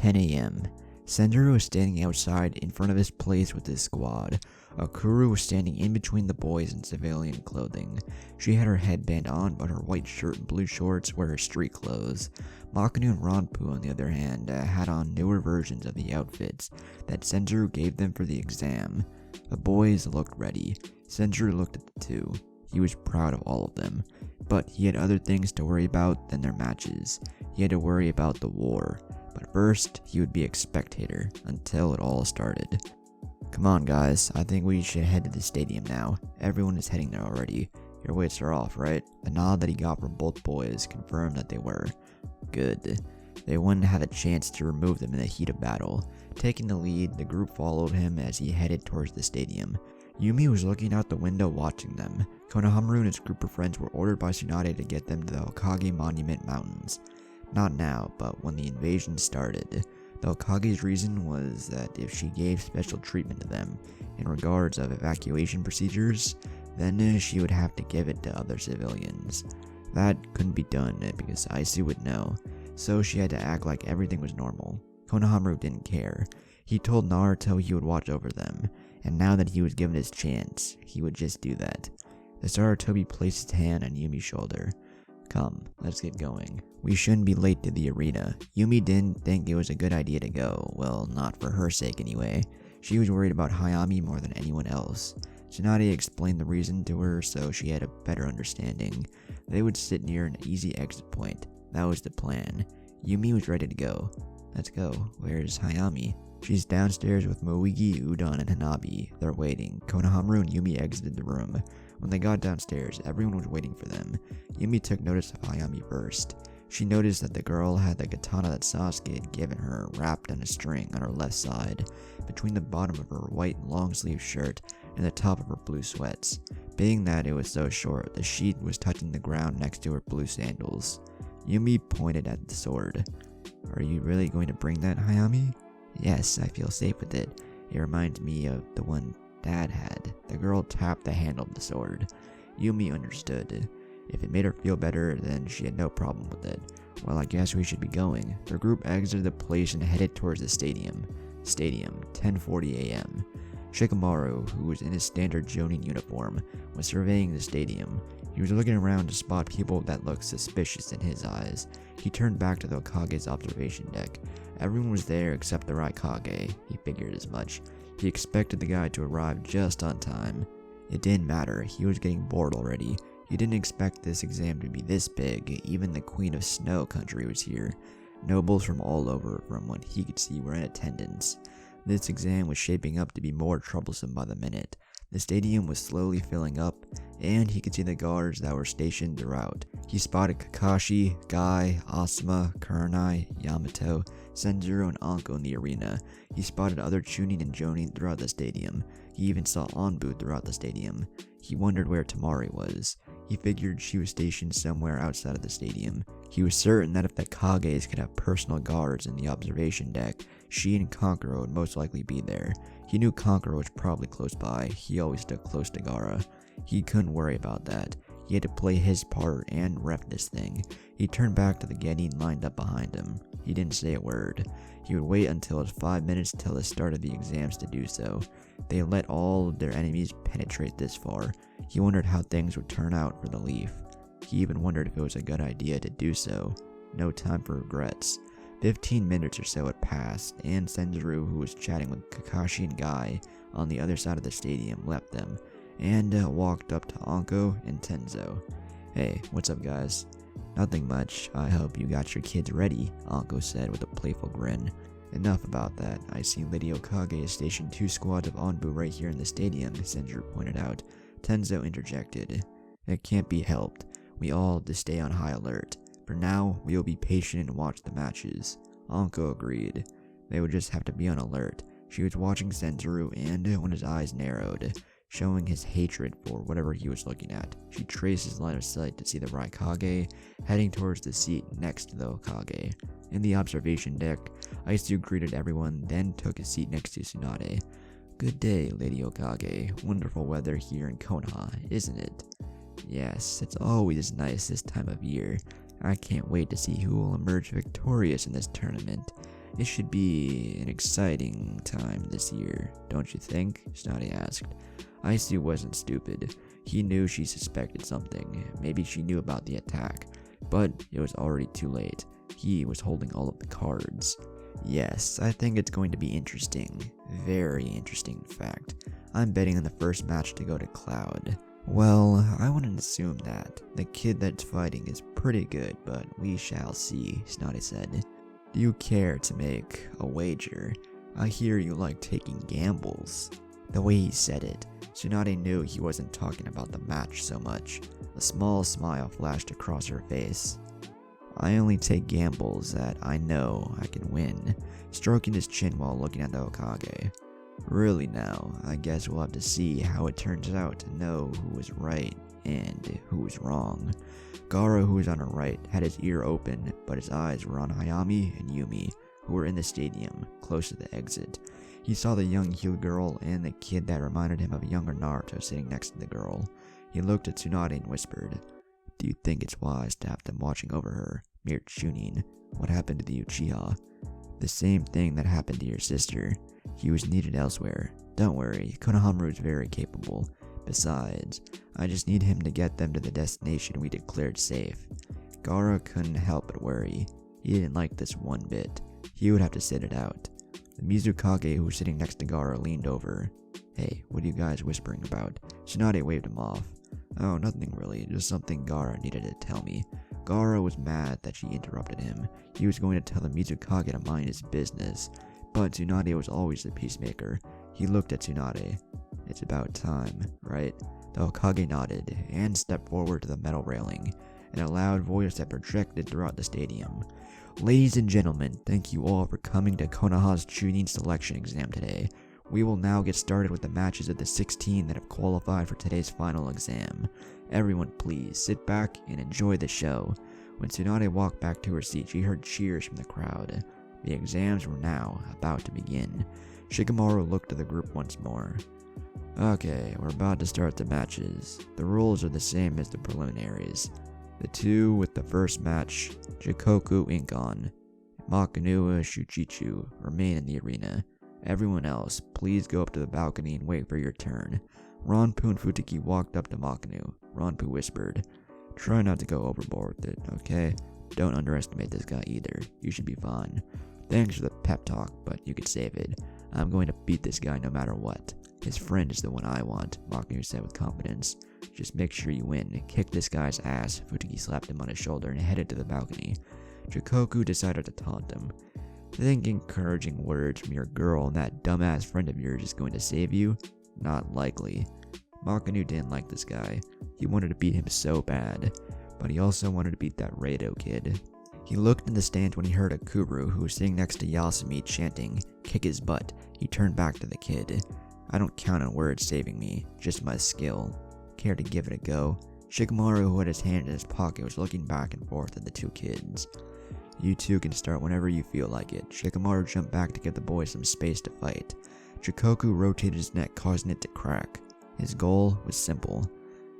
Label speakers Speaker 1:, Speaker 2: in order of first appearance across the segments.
Speaker 1: 10 a.m. Senjuro was standing outside in front of his place with his squad. Akuru was standing in between the boys in civilian clothing. She had her headband on, but her white shirt and blue shorts were her street clothes. Makanu and Ranpu, on the other hand, had on newer versions of the outfits that Senjuro gave them for the exam. The boys looked ready. Senjuro looked at the two. He was proud of all of them, but he had other things to worry about than their matches. He had to worry about the war, but first he would be a spectator until it all started. Come on guys, I think we should head to the stadium now. Everyone is heading there already. Your weights are off, right? The nod that he got from both boys confirmed that they were. Good. They wouldn't have a chance to remove them in the heat of battle. Taking the lead, the group followed him as he headed towards the stadium. Yumi was looking out the window watching them. Konohamaru and his group of friends were ordered by Tsunade to get them to the Hokage Monument Mountains. Not now, but when the invasion started. The Hokage's reason was that if she gave special treatment to them in regards of evacuation procedures, then she would have to give it to other civilians. That couldn't be done because Aisu would know, so she had to act like everything was normal. Konohamaru didn't care. He told Naruto he would watch over them, and now that he was given his chance, he would just do that. The Sarutobi placed his hand on Yumi's shoulder. Come, let's get going. We shouldn't be late to the arena. Yumi didn't think it was a good idea to go, well, not for her sake anyway. She was worried about Hayami more than anyone else. Tsunade explained the reason to her so she had a better understanding. They would sit near an easy exit point. That was the plan. Yumi was ready to go. Let's go. Where's Hayami? She's downstairs with Moigi, Udon, and Hanabi. They're waiting. Konohamaru and Yumi exited the room. When they got downstairs, everyone was waiting for them. Yumi took notice of Hayami first. She noticed that the girl had the katana that Sasuke had given her wrapped in a string on her left side, between the bottom of her white long-sleeve shirt and the top of her blue sweats. Being that it was so short, the sheath was touching the ground next to her blue sandals. Yumi pointed at the sword. Are you really going to bring that, Hayami? Yes, I feel safe with it. It reminds me of the one Dad had. The girl tapped the handle of the sword. Yumi understood. If it made her feel better, then she had no problem with it. Well, I guess we should be going. The group exited the place and headed towards the stadium. 10:40 a.m. Shikamaru, who was in his standard Chunin uniform, was surveying the stadium. He was looking around to spot people that looked suspicious in his eyes. He turned back to the Hokage's observation deck. Everyone was there except the Raikage. He figured as much. He expected the guy to arrive just on time. It didn't matter, he was getting bored already. He didn't expect this exam to be this big. Even the Queen of Snow Country was here. Nobles from all over, from what he could see, were in attendance. This exam was shaping up to be more troublesome by the minute. The stadium was slowly filling up, and he could see the guards that were stationed throughout. He spotted Kakashi, Guy, Asuma, Kurenai, Yamato, Senjuro, and Anko in the arena. He spotted other Chunin and Jonin throughout the stadium. He even saw Anbu throughout the stadium. He wondered where Tamari was. He figured she was stationed somewhere outside of the stadium. He was certain that if the Kages could have personal guards in the observation deck, she and Kankuro would most likely be there. He knew Kankuro was probably close by. He always stuck close to Gaara. He couldn't worry about that. He had to play his part and rep this thing. He turned back to the Genin lined up behind him. He didn't say a word. He would wait until it was 5 minutes till the start of the exams to do so. They let all of their enemies penetrate this far. He wondered how things would turn out for the Leaf. He even wondered if it was a good idea to do so. No time for regrets. 15 minutes or so had passed, and Senjuro, who was chatting with Kakashi and Guy on the other side of the stadium, left them, and walked up to Anko and Tenzo. Hey, what's up guys? Nothing much. I hope you got your kids ready, Anko said with a playful grin. Enough about that. I see Lady Hokage has stationed 2 squads of Anbu right here in the stadium, Senjuro pointed out. Tenzo interjected. It can't be helped. We all have to stay on high alert. For now, we will be patient and watch the matches. Anko agreed. They would just have to be on alert. She was watching Senjuro, and when his eyes narrowed, showing his hatred for whatever he was looking at, she traced his line of sight to see the Raikage heading towards the seat next to the Hokage. In the observation deck, Aisu greeted everyone, then took his seat next to Tsunade. Good day, Lady Hokage. Wonderful weather here in Konoha, isn't it? Yes, it's always nice this time of year. I can't wait to see who will emerge victorious in this tournament. It should be an exciting time this year, don't you think? Tsunade asked. Icy wasn't stupid. He knew she suspected something. Maybe she knew about the attack, but it was already too late. He was holding all of the cards. Yes, I think it's going to be interesting. Very interesting, in fact. I'm betting on the first match to go to Cloud. Well, I wouldn't assume that. The kid that's fighting is pretty good, but we shall see, Tsunade said. Do you care to make a wager? I hear you like taking gambles. The way he said it, Tsunade knew he wasn't talking about the match so much. A small smile flashed across her face. I only take gambles that I know I can win, stroking his chin while looking at the Hokage. Really now, I guess we'll have to see how it turns out to know who was right and who was wrong. Gaara, who was on her right, had his ear open, but his eyes were on Hayami and Yumi, who were in the stadium, close to the exit. He saw the young heel girl and the kid that reminded him of a younger Naruto sitting next to the girl. He looked at Tsunade and whispered, "Do you think it's wise to have them watching over her? Mere Chunin. What happened to the Uchiha?" "The same thing that happened to your sister. He was needed elsewhere. Don't worry, Konohamaru is very capable. Besides, I just need him to get them to the destination we declared safe." Gaara couldn't help but worry. He didn't like this one bit. He would have to sit it out. The Mizukage, who was sitting next to Gaara, leaned over. "Hey, what are you guys whispering about?" Tsunade waved him off. "Oh, nothing really, just something Gaara needed to tell me." Gaara was mad that she interrupted him. He was going to tell the Mizukage to mind his business, but Tsunade was always the peacemaker. He looked at Tsunade. "It's about time, right?" The Hokage nodded and stepped forward to the metal railing, in a loud voice that projected throughout the stadium. "Ladies and gentlemen, thank you all for coming to Konoha's Chunin selection exam today. We will now get started with the matches of the 16 that have qualified for today's final exam. Everyone please sit back and enjoy the show." When Tsunade walked back to her seat, she heard cheers from the crowd. The exams were now about to begin. Shikamaru looked at the group once more. "Okay, we're about to start the matches. The rules are the same as the preliminaries. The two with the first match, Jikoku Inkon, Makanua Shuchichu, remain in the arena. Everyone else, please go up to the balcony and wait for your turn." Ronpu and Futaki walked up to Makanu. Ronpu whispered, "Try not to go overboard with it, okay? Don't underestimate this guy either. You should be fine." "Thanks for the pep talk, but you could save it. I'm going to beat this guy no matter what. His friend is the one I want," Makanu said with confidence. "Just make sure you win. Kick this guy's ass." Futaki slapped him on his shoulder and headed to the balcony. Jikoku decided to taunt him. "Think encouraging words from your girl and that dumbass friend of yours is going to save you? Not likely." Makanu didn't like this guy. He wanted to beat him so bad, but he also wanted to beat that Rado kid. He looked in the stands when he heard Akuru, who was sitting next to Yasumi, chanting, "Kick his butt." He turned back to the kid. "I don't count on words saving me, just my skill. Care to give it a go?" Shikamaru, who had his hand in his pocket, was looking back and forth at the two kids. "You two can start whenever you feel like it." Shikamaru jumped back to give the boys some space to fight. Jikoku rotated his neck, causing it to crack. His goal was simple.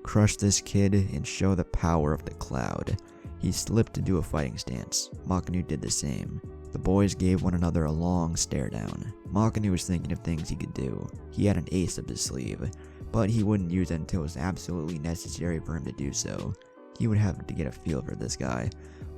Speaker 1: Crush this kid and show the power of the cloud. He slipped to do a fighting stance. Makanu did the same. The boys gave one another a long stare down. Makanu was thinking of things he could do. He had an ace up his sleeve, but he wouldn't use it until it was absolutely necessary for him to do so. He would have to get a feel for this guy.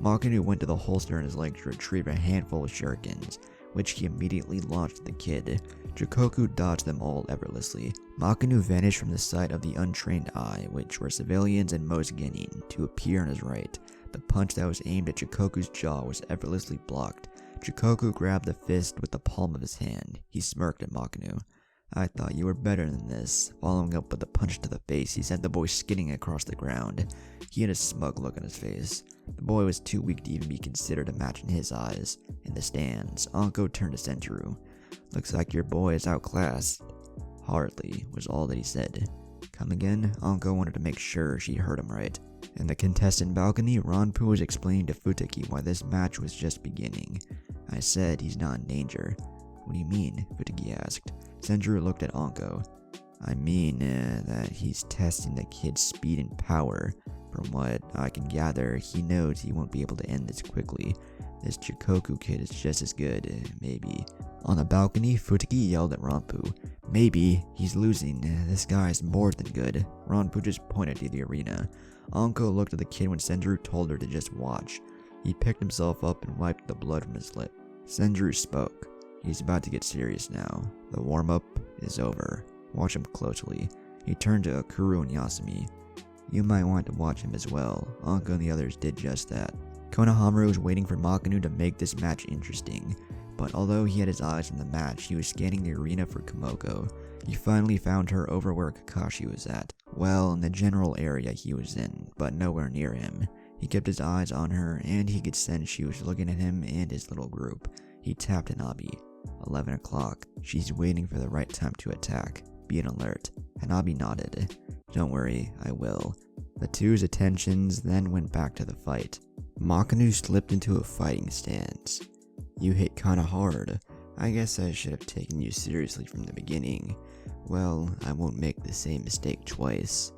Speaker 1: Makanu went to the holster in his leg to retrieve a handful of shurikens, which he immediately launched at the kid. Jikoku dodged them all effortlessly. Makanu vanished from the sight of the untrained eye, which were civilians and most genin, to appear on his right. The punch that was aimed at Jikoku's jaw was effortlessly blocked. Jikoku grabbed the fist with the palm of his hand. He smirked at Makanu. "I thought you were better than this." Following up with a punch to the face, he sent the boy skidding across the ground. He had a smug look on his face. The boy was too weak to even be considered a match in his eyes. In the stands, Anko turned to Senjuro. "Looks like your boy is outclassed." "Hardly," was all that he said. "Come again?" Anko wanted to make sure she heard him right. In the contestant balcony, Ronpu was explaining to Futaki why this match was just beginning. "I said he's not in danger." "What do you mean?" Futaki asked. Senjuro looked at Anko. "I mean that he's testing the kid's speed and power. From what I can gather, he knows he won't be able to end this quickly. This Chikoku kid is just as good, maybe. On the balcony, Futaki yelled at Ranpu. Maybe, he's losing, this guy is more than good. Ranpu just pointed to the arena. Anko looked at the kid when Senjuro told her to just watch. He picked himself up and wiped the blood from his lip. Senjuro spoke. He's about to get serious now. The warm-up is over. Watch him closely. He turned to Akuru and Yasumi. You might want to watch him as well. Anko and the others did just that. Konohamaru was waiting for Makinu to make this match interesting. But although he had his eyes on the match, he was scanning the arena for Komoko. He finally found her over where Kakashi was at. Well, in the general area he was in, but nowhere near him. He kept his eyes on her, and he could sense she was looking at him and his little group. He tapped Hanabi. 11 o'clock. She's waiting for the right time to attack. Be an alert. Hanabi nodded. Don't worry, I will. The two's attentions then went back to the fight. Makinu slipped into a fighting stance. You hit kinda hard. I guess I should have taken you seriously from the beginning. Well, I won't make the same mistake twice.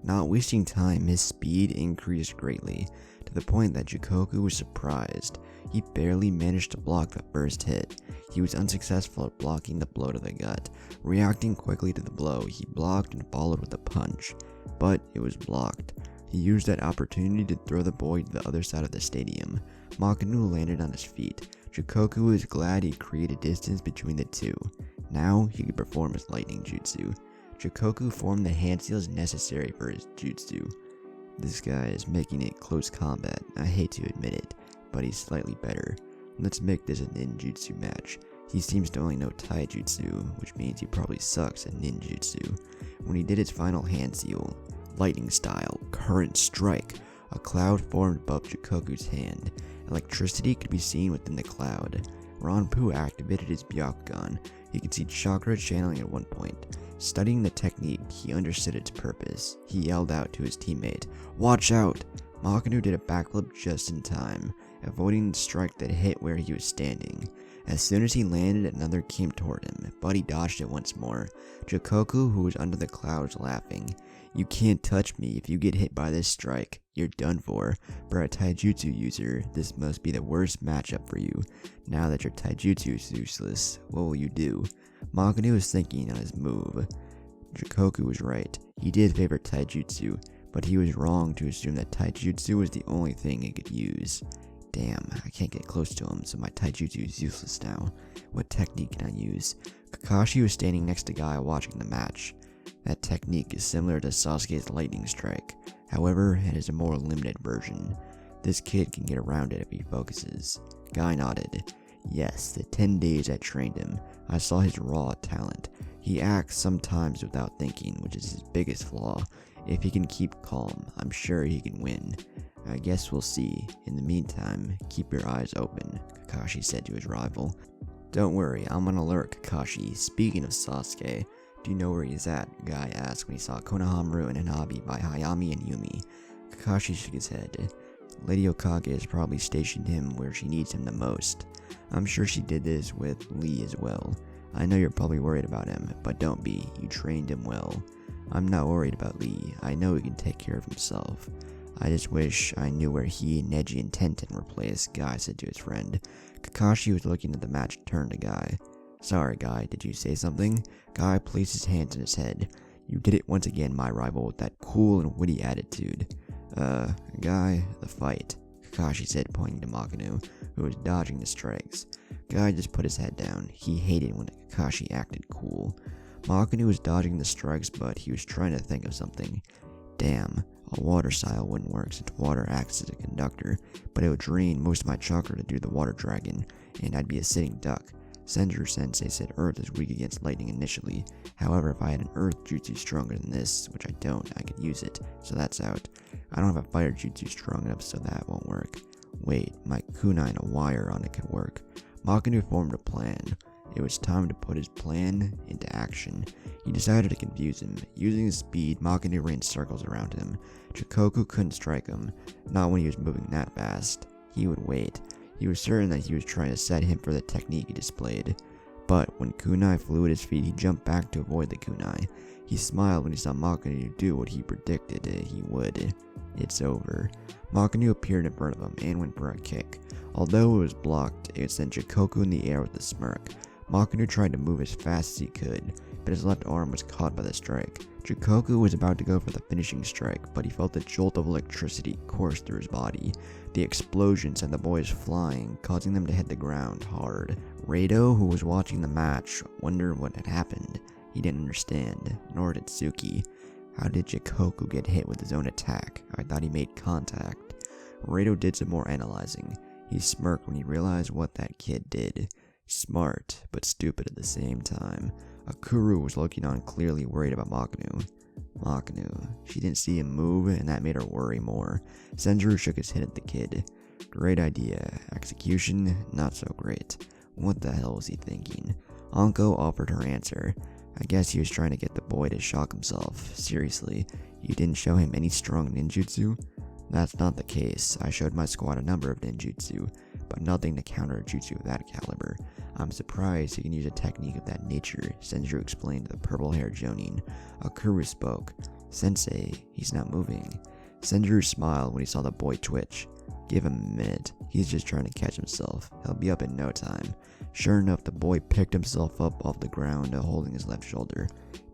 Speaker 1: Not wasting time, his speed increased greatly, to the point that Chikoku was surprised. He barely managed to block the first hit. He was unsuccessful at blocking the blow to the gut. Reacting quickly to the blow, he blocked and followed with a punch. But it was blocked. He used that opportunity to throw the boy to the other side of the stadium. Makinu landed on his feet. Chikoku was glad he created distance between the two. Now he could perform his lightning jutsu. Chikoku formed the hand seals necessary for his jutsu. This guy is making it close combat. I hate to admit it, but he's slightly better. Let's make this a ninjutsu match. He seems to only know taijutsu, which means he probably sucks at ninjutsu. When he did his final hand seal, lightning style, current strike, a cloud formed above Chikoku's hand. Electricity could be seen within the cloud. Ranpu activated his Byakugan. He could see chakra channeling at one point. Studying the technique, he understood its purpose. He yelled out to his teammate, "Watch out!" Makinu did a backflip just in time, avoiding the strike that hit where he was standing. As soon as he landed, another came toward him, but he dodged it once more. Chikoku, who was under the clouds, laughing. You can't touch me. If you get hit by this strike, you're done for. For a taijutsu user, this must be the worst matchup for you. Now that your taijutsu is useless, what will you do? Makinu was thinking on his move. Chikoku was right. He did favor taijutsu, but he was wrong to assume that taijutsu was the only thing he could use. Damn, I can't get close to him, so my taijutsu is useless now. What technique can I use? Kakashi was standing next to Guy watching the match. That technique is similar to Sasuke's lightning strike. However, it is a more limited version. This kid can get around it if he focuses. Guy nodded. Yes, the 10 days I trained him, I saw his raw talent. He acts sometimes without thinking, which is his biggest flaw. If he can keep calm, I'm sure he can win. I guess we'll see. In the meantime, keep your eyes open, Kakashi said to his rival. Don't worry, I'm on alert, Kakashi. Speaking of Sasuke, do you know where he's at? Guy asked when he saw Konohamaru and Hanabi by Hayami and Yumi. Kakashi shook his head. Lady Okage has probably stationed him where she needs him the most. I'm sure she did this with Lee as well. I know you're probably worried about him, but don't be. You trained him well. I'm not worried about Lee. I know he can take care of himself. I just wish I knew where he, Neji, and Tenten were placed, Guy said to his friend. Kakashi was looking at the match and turned to Guy. Sorry, Guy, did you say something? Guy placed his hands on his head. You did it once again, my rival, with that cool and witty attitude. Guy, the fight, Kakashi said, pointing to Makinu, who was dodging the strikes. Guy just put his head down. He hated when Kakashi acted cool. Makinu was dodging the strikes, but he was trying to think of something. Damn, a water style wouldn't work since water acts as a conductor, but it would drain most of my chakra to do the water dragon, and I'd be a sitting duck. Senjuro Sensei said Earth is weak against lightning initially. However, if I had an Earth jutsu stronger than this, which I don't, I could use it, so that's out. I don't have a fire jutsu strong enough, so that won't work. Wait, my kunai and a wire on it could work. Makinu formed a plan. It was time to put his plan into action. He decided to confuse him. Using his speed, Makinu ran circles around him. Chikoku couldn't strike him, not when he was moving that fast. He would wait. He was certain that he was trying to set him for the technique he displayed. But when kunai flew at his feet, he jumped back to avoid the kunai. He smiled when he saw Makanu do what he predicted he would. It's over. Makanu appeared in front of him and went for a kick. Although it was blocked, it sent Chikoku in the air with a smirk. Makanu tried to move as fast as he could, but his left arm was caught by the strike. Chikoku was about to go for the finishing strike, but he felt a jolt of electricity course through his body. The explosion sent the boys flying, causing them to hit the ground hard. Rado, who was watching the match, wondered what had happened. He didn't understand, nor did Suki. How did Chikoku get hit with his own attack? I thought he made contact. Rado did some more analyzing. He smirked when he realized what that kid did. Smart, but stupid at the same time. Akuru was looking on, clearly worried about Makanu. She didn't see him move, and that made her worry more. Senjuro shook his head at the kid. Great idea. Execution, not so great. What the hell was he thinking? Anko offered her answer. I guess he was trying to get the boy to shock himself. Seriously, you didn't show him any strong ninjutsu? That's not the case. I showed my squad a number of ninjutsu, but nothing to counter a jutsu of that caliber. I'm surprised he can use a technique of that nature, Senjuro explained to the purple-haired Jonin. Akuru spoke. Sensei, he's not moving. Senjuro smiled when he saw the boy twitch. Give him a minute. He's just trying to catch himself. He'll be up in no time. Sure enough, the boy picked himself up off the ground, holding his left shoulder.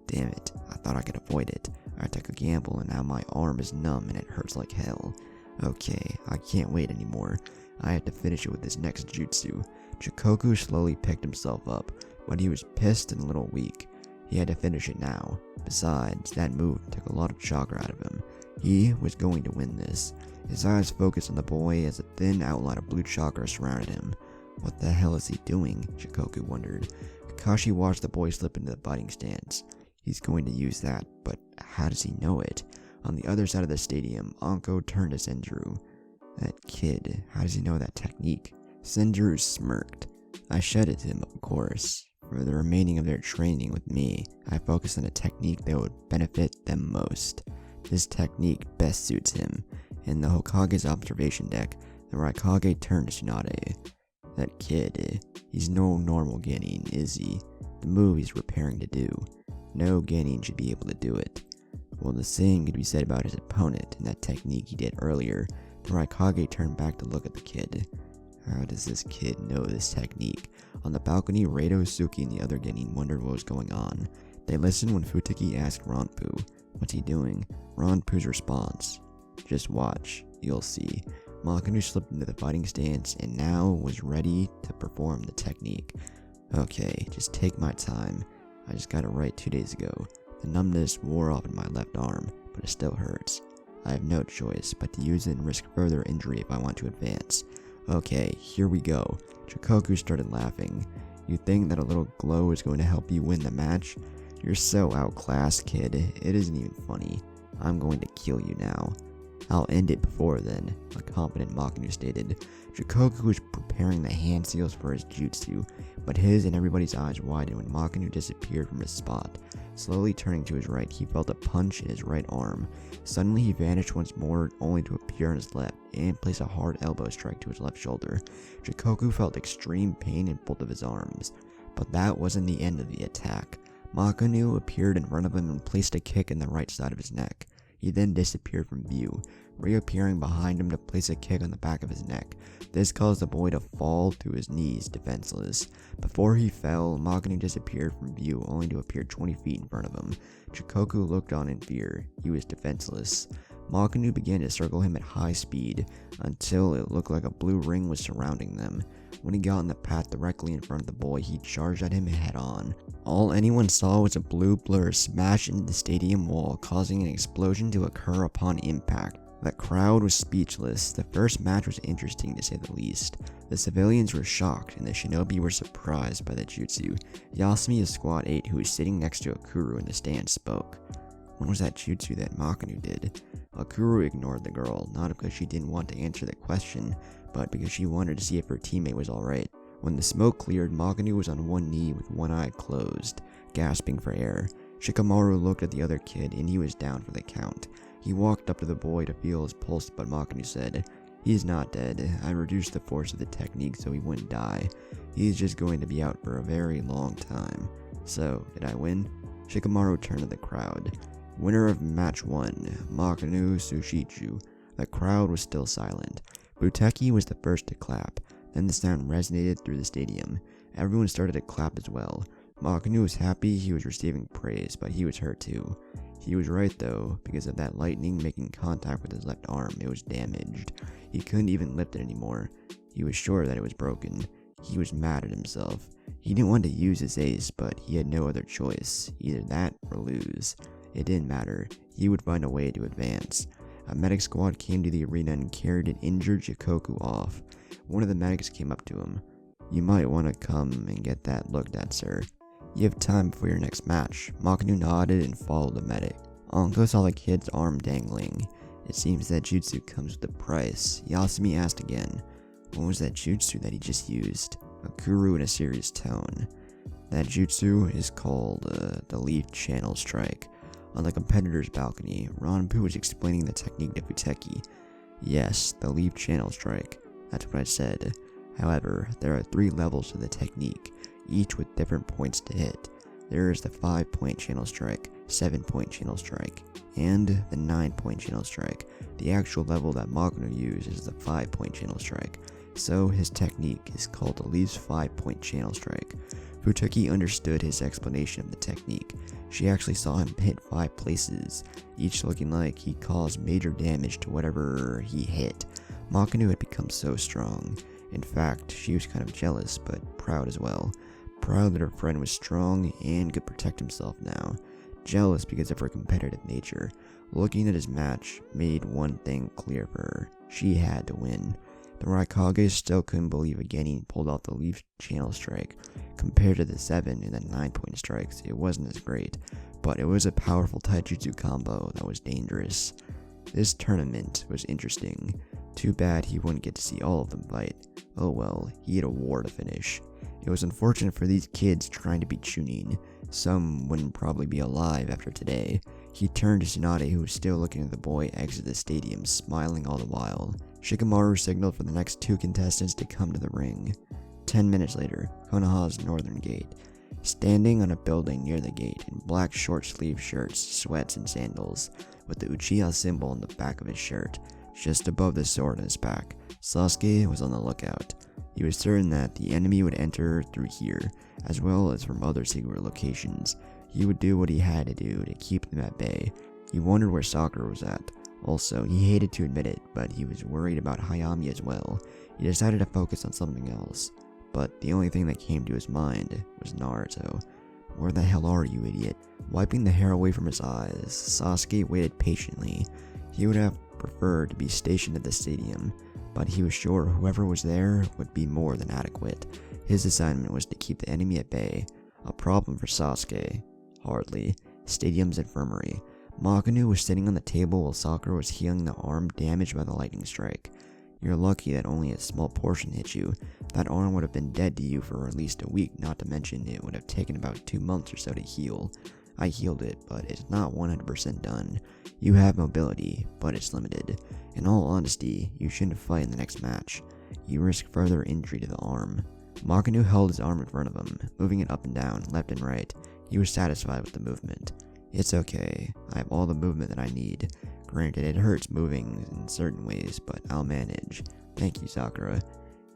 Speaker 1: Damn it, I thought I could avoid it. I took a gamble and now my arm is numb and it hurts like hell. Okay, I can't wait anymore. I have to finish it with this next jutsu. Chikoku slowly picked himself up, but he was pissed and a little weak. He had to finish it now. Besides, that move took a lot of chakra out of him. He was going to win this. His eyes focused on the boy as a thin outline of blue chakra surrounded him. What the hell is he doing? Chikoku wondered. Kakashi watched the boy slip into the fighting stance. He's going to use that, but how does he know it? On the other side of the stadium, Anko turned to Senjuro. That kid, how does he know that technique? Senjuro smirked. I shut it to him, of course. For the remaining of their training with me, I focused on a technique that would benefit them most. This technique best suits him. In the Hokage's observation deck, the Raikage turned to Tsunade. That kid, he's no normal genin, is he? The move he's preparing to do. No genin should be able to do it. Well, the same could be said about his opponent in that technique he did earlier. The Raikage turned back to look at the kid. How does this kid know this technique? On the balcony, Rado, Suki, and the other genin wondered what was going on. They listened when Futaki asked Ronpu, "What's he doing?" Ronpu's response, "Just watch, you'll see." Makanu slipped into the fighting stance and now was ready to perform the technique. Okay, just take my time. I just got it right 2 days ago. The numbness wore off in my left arm, but it still hurts. I have no choice but to use it and risk further injury if I want to advance. Okay, here we go. Chikoku started laughing. You think that a little glow is going to help you win the match? You're so outclassed, kid. It isn't even funny. I'm going to kill you now. I'll end it before then, a confident Makanu stated. Chikoku was preparing the hand seals for his jutsu, but his and everybody's eyes widened when Makanu disappeared from his spot. Slowly turning to his right, he felt a punch in his right arm. Suddenly he vanished once more, only to appear on his left and place a hard elbow strike to his left shoulder. Chikoku felt extreme pain in both of his arms, but that wasn't the end of the attack. Makanu appeared in front of him and placed a kick in the right side of his neck. He then disappeared from view, reappearing behind him to place a kick on the back of his neck. This caused the boy to fall to his knees, defenseless. Before he fell, Makanu disappeared from view, only to appear 20 feet in front of him. Chikoku looked on in fear. He was defenseless. Makanu began to circle him at high speed, until it looked like a blue ring was surrounding them. When he got in the path directly in front of the boy, he charged at him head on. All anyone saw was a blue blur smash into the stadium wall, causing an explosion to occur upon impact. The crowd was speechless. The first match was interesting to say the least. The civilians were shocked, and the shinobi were surprised by the jutsu. Yasumi of Squad 8, who was sitting next to Akuru in the stand, spoke. What was that jutsu that Makanu did? Akuru ignored the girl, not because she didn't want to answer the question, but because she wanted to see if her teammate was alright. When the smoke cleared, Makanu was on one knee with one eye closed, gasping for air. Shikamaru looked at the other kid and he was down for the count. He walked up to the boy to feel his pulse, but Makanu said, "He's not dead. I reduced the force of the technique so he wouldn't die." He's just going to be out for a very long time. So, did I win? Shikamaru turned to the crowd. Winner of match 1, Makinu Sushichu. The crowd was still silent. Buteki was the first to clap. Then the sound resonated through the stadium. Everyone started to clap as well. Makinu was happy he was receiving praise, but he was hurt too. He was right though, because of that lightning making contact with his left arm, it was damaged. He couldn't even lift it anymore. He was sure that it was broken. He was mad at himself. He didn't want to use his ace, but he had no other choice. Either that or lose. It didn't matter. He would find a way to advance. A medic squad came to the arena and carried an injured Shikoku off. One of the medics came up to him. "You might want to come and get that looked at, sir. You have time before your next match." Makinu nodded and followed the medic. Anko saw the kid's arm dangling. It seems that jutsu comes with a price. Yasumi asked again. What was that jutsu that he just used? Akuru in a serious tone. That jutsu is called the Leaf Channel Strike. On the competitor's balcony, Ranpu was explaining the technique to Futeki. Yes, the Leaf Channel Strike. That's what I said. However, there are 3 levels to the technique, each with different points to hit. There is the 5-point channel strike, 7-point channel strike, and the 9-point channel strike. The actual level that Makino used is the 5-point channel strike, so his technique is called the Leaf's 5-point channel strike. Futeki understood his explanation of the technique. She actually saw him hit 5 places, each looking like he caused major damage to whatever he hit. Makino had become so strong. In fact, she was kind of jealous, but proud as well. Proud that her friend was strong and could protect himself now. Jealous because of her competitive nature. Looking at his match made one thing clear for her. She had to win. The Raikage still couldn't believe Ageni pulled off the Leaf Channel Strike. Compared to the 7 and the 9-point strikes, it wasn't as great, but it was a powerful taijutsu combo that was dangerous. This tournament was interesting. Too bad he wouldn't get to see all of them fight. Oh well, he had a war to finish. It was unfortunate for these kids trying to beat Chunin. Some wouldn't probably be alive after today. He turned to Tsunade, who was still looking at the boy exit the stadium, smiling all the while. Shikamaru signaled for the next 2 contestants to come to the ring. 10 minutes later, Konoha's northern gate. Standing on a building near the gate in black short-sleeved shirts, sweats, and sandals, with the Uchiha symbol on the back of his shirt, just above the sword in his back, Sasuke was on the lookout. He was certain that the enemy would enter through here, as well as from other secret locations. He would do what he had to do to keep them at bay. He wondered where Sakura was at. Also, he hated to admit it, but he was worried about Hayami as well. He decided to focus on something else. But the only thing that came to his mind was Naruto. Where the hell are you, idiot? Wiping the hair away from his eyes, Sasuke waited patiently. He would have preferred to be stationed at the stadium, but he was sure whoever was there would be more than adequate. His assignment was to keep the enemy at bay. A problem for Sasuke? Hardly. Stadium's infirmary. Makinu was sitting on the table while Sakura was healing the arm damaged by the lightning strike. You're lucky that only a small portion hit you. That arm would have been dead to you for at least a week, not to mention it would have taken about 2 months or so to heal. I healed it, but it's not 100% done. You have mobility, but it's limited. In all honesty, you shouldn't fight in the next match. You risk further injury to the arm. Makinu held his arm in front of him, moving it up and down, left and right. He was satisfied with the movement. It's okay, I have all the movement that I need. Granted, it hurts moving in certain ways, but I'll manage. Thank you, Sakura.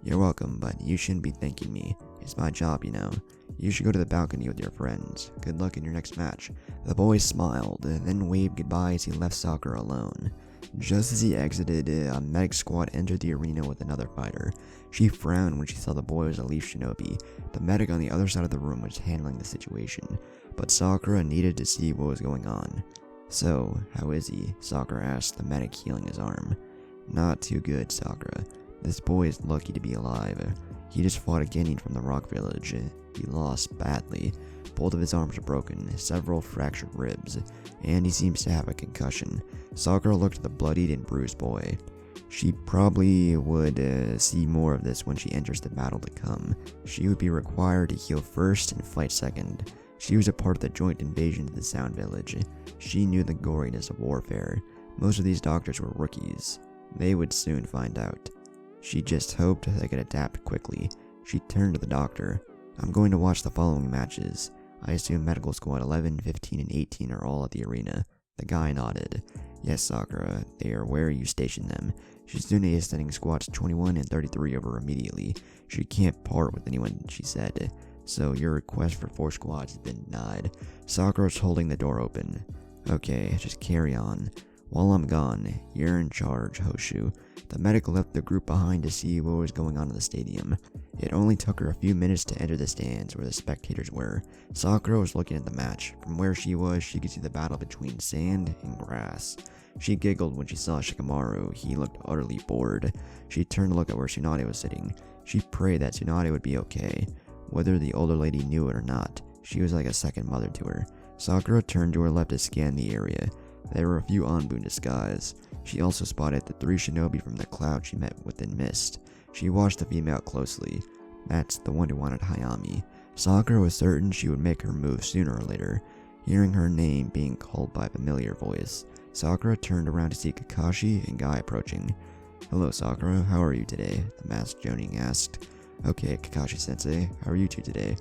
Speaker 1: You're welcome, but you shouldn't be thanking me. It's my job, you know. You should go to the balcony with your friends. Good luck in your next match. The boy smiled, then waved goodbye as he left Sakura alone. Just as he exited, a medic squad entered the arena with another fighter. She frowned when she saw the boy was a Leaf Shinobi. The medic on the other side of the room was handling the situation, but Sakura needed to see what was going on. So, how is he? Sakura asked, the medic healing his arm. Not too good, Sakura. This boy is lucky to be alive. He just fought a Genin from the Rock Village. He lost badly. Both of his arms are broken, several fractured ribs, and he seems to have a concussion. Sakura looked at the bloodied and bruised boy. She probably would see more of this when she enters the battle to come. She would be required to heal first and fight second. She was a part of the joint invasion to the Sound Village. She knew the goriness of warfare. Most of these doctors were rookies. They would soon find out. She just hoped they could adapt quickly. She turned to the doctor. I'm going to watch the following matches. I assume medical squad 11, 15, and 18 are all at the arena. The guy nodded. Yes, Sakura, they are where you station them. Tsunade is sending squads 21 and 33 over immediately. She can't part with anyone, she said. So your request for 4 squads has been denied. Sakura's holding the door open. Okay, just carry on. While I'm gone, you're in charge, Hoshu. The medic left the group behind to see what was going on in the stadium. It only took her a few minutes to enter the stands where the spectators were. Sakura was looking at the match. From where she was, she could see the battle between sand and grass. She giggled when she saw Shikamaru. He looked utterly bored. She turned to look at where Tsunade was sitting. She prayed that Tsunade would be okay. Whether the older lady knew it or not, she was like a second mother to her. Sakura turned to her left to scan the area. There were a few Anbu in disguise. She also spotted the 3 shinobi from the cloud she met within mist. She watched the female closely. That's the one who wanted Hayami. Sakura was certain she would make her move sooner or later. Hearing her name being called by a familiar voice, Sakura turned around to see Kakashi and Guy approaching. Hello Sakura, how are you today? The masked Jonin asked. Okay, Kakashi-sensei, how are you two today?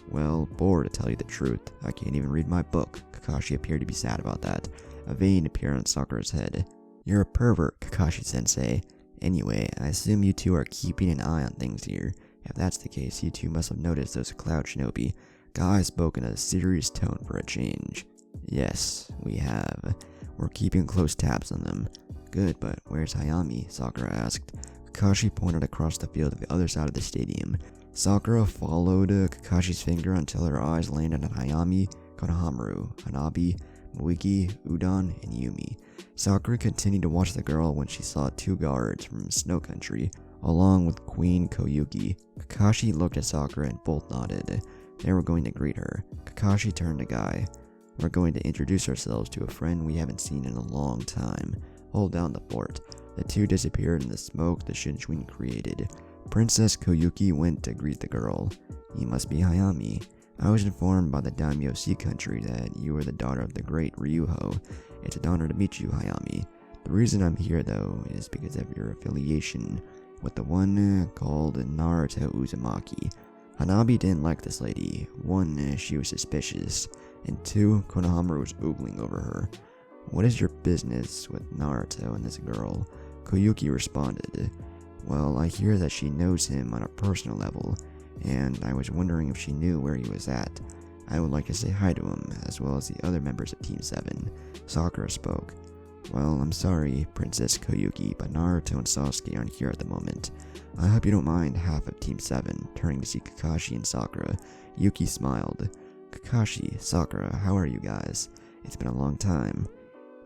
Speaker 1: Well, bored to tell you the truth. I can't even read my book. Kakashi appeared to be sad about that. A vein appeared on Sakura's head. You're a pervert, Kakashi-sensei. Anyway, I assume you two are keeping an eye on things here. If that's the case, you two must have noticed those cloud shinobi. Guy spoke in a serious tone for a change. Yes, we have. We're keeping close tabs on them. Good, but where's Hayami? Sakura asked. Kakashi pointed across the field to the other side of the stadium. Sakura followed Kakashi's finger until her eyes landed on Hayami, Konohamaru, Hanabi, Muiki, Udon, and Yumi. Sakura continued to watch the girl when she saw 2 guards from Snow Country, along with Queen Koyuki. Kakashi looked at Sakura and both nodded. They were going to greet her. Kakashi turned to Guy. We're going to introduce ourselves to a friend we haven't seen in a long time. Hold down the fort. The 2 disappeared in the smoke the Shinjuin created. Princess Koyuki went to greet the girl. You must be Hayami. I was informed by the Daimyo Sea Country that you were the daughter of the great Ryuho. It's an honor to meet you, Hayami. The reason I'm here, though, is because of your affiliation with the one called Naruto Uzumaki. Hanabi didn't like this lady. 1, she was suspicious, and 2, Konohamaru was oogling over her. What is your business with Naruto and this girl? Koyuki responded. Well, I hear that she knows him on a personal level, and I was wondering if she knew where he was at. I would like to say hi to him, as well as the other members of Team 7. Sakura spoke. Well, I'm sorry, Princess Koyuki, but Naruto and Sasuke aren't here at the moment. I hope you don't mind half of Team 7, turning to see Kakashi and Sakura. Yuki smiled. Kakashi, Sakura, how are you guys? It's been a long time.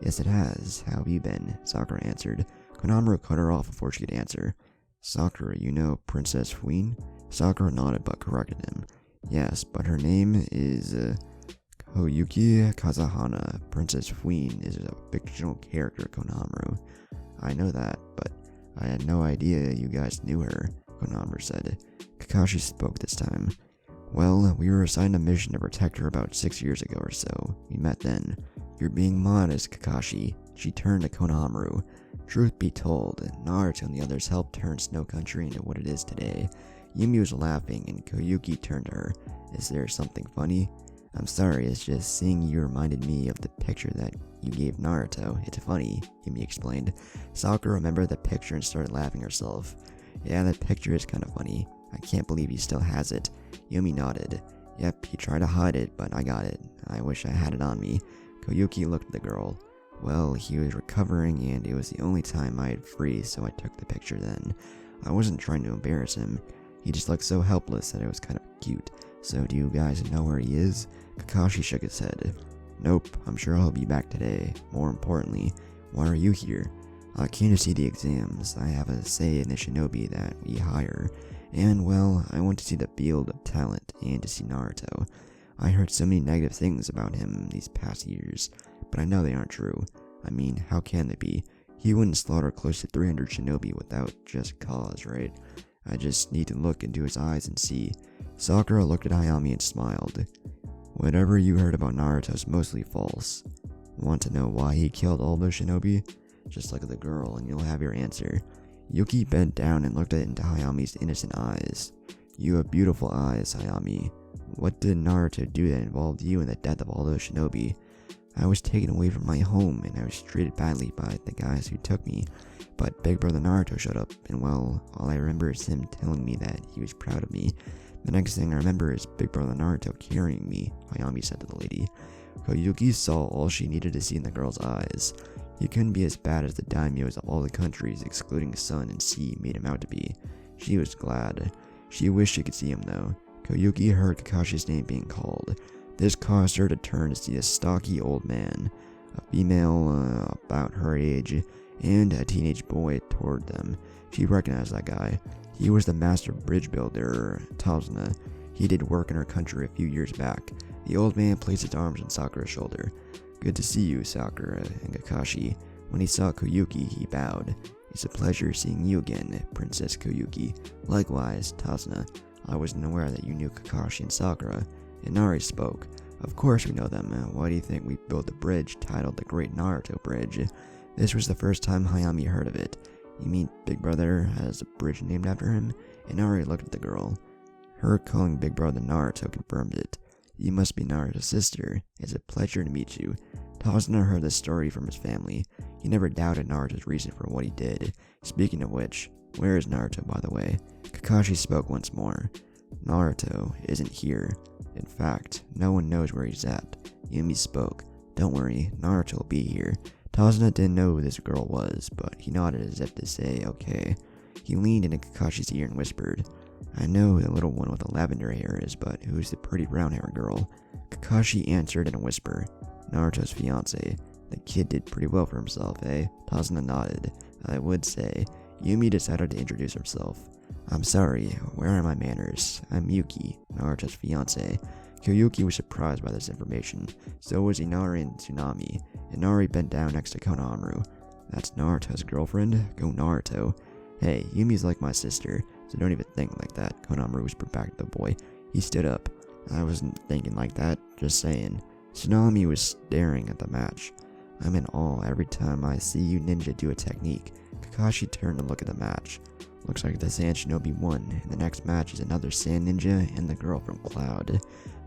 Speaker 1: Yes, it has. How have you been? Sakura answered. Konohamaru cut her off before she could answer. Sakura, you know Princess Fuin? Sakura nodded but corrected him. Yes, but her name is Koyuki Kazahana. Princess Fuin is a fictional character, Konohamaru. I know that, but I had no idea you guys knew her, Konohamaru said. Kakashi spoke this time. Well, we were assigned a mission to protect her about 6 years ago or so. We met then. You're being modest, Kakashi. She turned to Konohamaru. Truth be told, Naruto and the others helped turn Snow Country into what it is today. Yumi was laughing and Koyuki turned to her. Is there something funny? I'm sorry, it's just seeing you reminded me of the picture that you gave Naruto. It's funny, Yumi explained. Sakura remembered the picture and started laughing herself. Yeah, that picture is kind of funny. I can't believe he still has it. Yumi nodded. Yep, he tried to hide it, but I got it. I wish I had it on me. Koyuki looked at the girl. Well, he was recovering and it was the only time I had free, so I took the picture then. I wasn't trying to embarrass him. He just looked so helpless that it was kind of cute. So do you guys know where he is? Kakashi shook his head. Nope, I'm sure he'll be back today. More importantly, why are you here? I came to see the exams. I have a say in the shinobi that we hire. And well, I want to see the field of talent and to see Naruto. I heard so many negative things about him these past years, but I know they aren't true. I mean, how can they be? He wouldn't slaughter close to 300 shinobi without just cause, right? I just need to look into his eyes and see. Sakura looked at Hayami and smiled. Whatever you heard about Naruto is mostly false. Want to know why he killed all those shinobi? Just look at the girl and you'll have your answer. Yuki bent down and looked into Hayami's innocent eyes. You have beautiful eyes, Hayami. What did Naruto do that involved you in the death of all those shinobi? I was taken away from my home and I was treated badly by the guys who took me, but Big Brother Naruto showed up, and well, all I remember is him telling me that he was proud of me. The next thing I remember is Big Brother Naruto carrying me, Hayami said to the lady. Koyuki saw all she needed to see in the girl's eyes. He couldn't be as bad as the daimyos of all the countries, excluding Sun and Sea, made him out to be. She was glad. She wished she could see him though. Koyuki heard Kakashi's name being called. This caused her to turn to see a stocky old man, a female about her age, and a teenage boy toward them. She recognized that guy. He was the master bridge builder, Tsunade. He did work in her country a few years back. The old man placed his arms on Sakura's shoulder. Good to see you, Sakura and Kakashi. When he saw Koyuki, he bowed. It's a pleasure seeing you again, Princess Koyuki. Likewise, Tsunade. I wasn't aware that you knew Kakashi and Sakura. Inari spoke. Of course we know them. Why do you think we built a bridge titled the Great Naruto Bridge? This was the first time Hayami heard of it. You mean Big Brother has a bridge named after him? Inari looked at the girl. Her calling Big Brother Naruto confirmed it. You must be Naruto's sister. It's a pleasure to meet you. Tsunade heard this story from his family. He never doubted Naruto's reason for what he did. Speaking of which, where is Naruto, by the way? Kakashi spoke once more. Naruto isn't here. In fact, no one knows where he's at. Yumi spoke. Don't worry, Naruto will be here. Tsunade didn't know who this girl was, but he nodded as if to say, okay. He leaned into Kakashi's ear and whispered, I know who the little one with the lavender hair is, but who's the pretty brown-haired girl? Kakashi answered in a whisper, Naruto's fiancé. The kid did pretty well for himself, eh? Tsunade nodded. I would say. Yumi decided to introduce herself. I'm sorry, where are my manners? I'm Yuki, Naruto's fiancé. Koyuki was surprised by this information. So was Inari and Tsunami. Inari bent down next to Konohamaru. That's Naruto's girlfriend? Go Naruto. Hey, Yumi's like my sister, so don't even think like that, Konohamaru whispered back to the boy. He stood up. I wasn't thinking like that, just saying. Tsunami was staring at the match. I'm in awe every time I see you ninja do a technique. Kakashi turned to look at the match. Looks like the Sand Shinobi won, and the next match is another Sand Ninja and the girl from Cloud.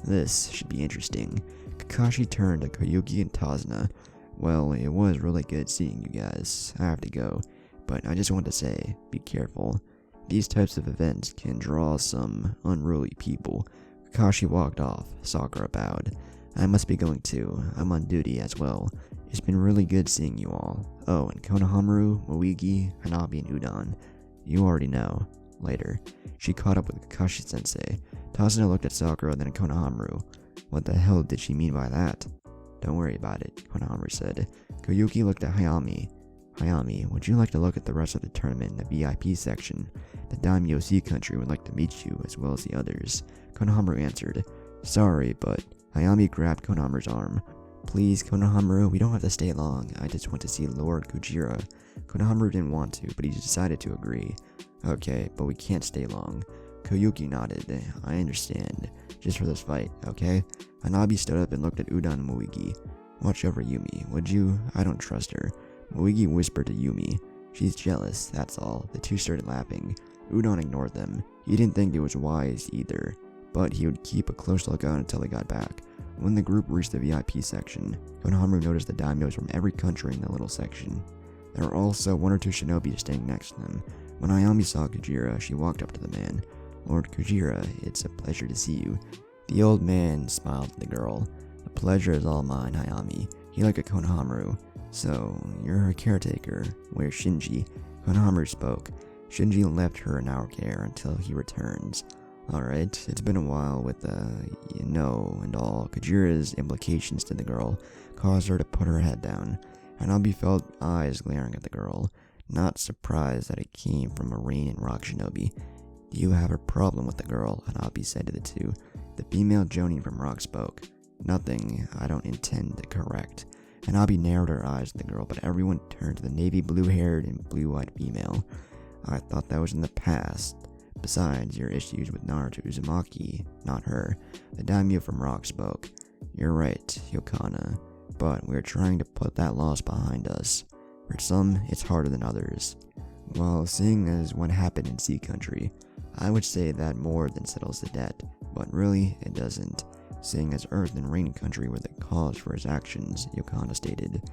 Speaker 1: This should be interesting. Kakashi turned to Koyuki and Tsunade. Well, it was really good seeing you guys. I have to go, but I just want to say, be careful. These types of events can draw some unruly people. Kakashi walked off. Sakura bowed. I must be going too. I'm on duty as well. It's been really good seeing you all. Oh, and Konohamaru, Moigi, Hanabi, and Udon. You already know. Later. She caught up with Kakashi-sensei. Tsunade looked at Sakura, then at Konohamaru. What the hell did she mean by that? Don't worry about it, Konohamaru said. Koyuki looked at Hayami. Hayami, would you like to look at the rest of the tournament in the VIP section? The Daimyo Sea Country would like to meet you, as well as the others. Konohamaru answered. Sorry, but... Hayami grabbed Konohamaru's arm. Please, Konohamaru, we don't have to stay long. I just want to see Lord Kujira. Konohamaru didn't want to, but he decided to agree. Okay, but we can't stay long. Koyuki nodded. I understand. Just for this fight, okay? Hanabi stood up and looked at Udon and Moigi. Watch over Yumi, would you? I don't trust her. Moigi whispered to Yumi. She's jealous, that's all. The two started laughing. Udon ignored them. He didn't think it was wise either, but he would keep a close lookout until they got back. When the group reached the VIP section, Konohamaru noticed the daimyos from every country in the little section. There were also one or two shinobi standing next to them. When Hayami saw Kujira, she walked up to the man. Lord Kujira, it's a pleasure to see you. The old man smiled at the girl. The pleasure is all mine, Hayami. He looked at Konohamaru. So, you're her caretaker. Where's Shinji? Konohamaru spoke. Shinji left her in our care until he returns. Alright, it's been a while with and all. Kujira's implications to the girl caused her to put her head down. Hanabi felt eyes glaring at the girl, not surprised that it came from a rain and rock shinobi. Do you have a problem with the girl? Hanabi said to the two. The female Jonin from Rock spoke. Nothing I don't intend to correct. Hanabi narrowed her eyes at the girl, but everyone turned to the navy blue-haired and blue-eyed female. I thought that was in the past. Besides, your issues with Naruto Uzumaki, not her. The daimyo from Rock spoke. You're right, Yokana, but we're trying to put that loss behind us. For some, it's harder than others. Well, seeing as what happened in Sea Country, I would say that more than settles the debt, but really it doesn't, seeing as Earth and Rain Country were the cause for his actions, Yokana stated.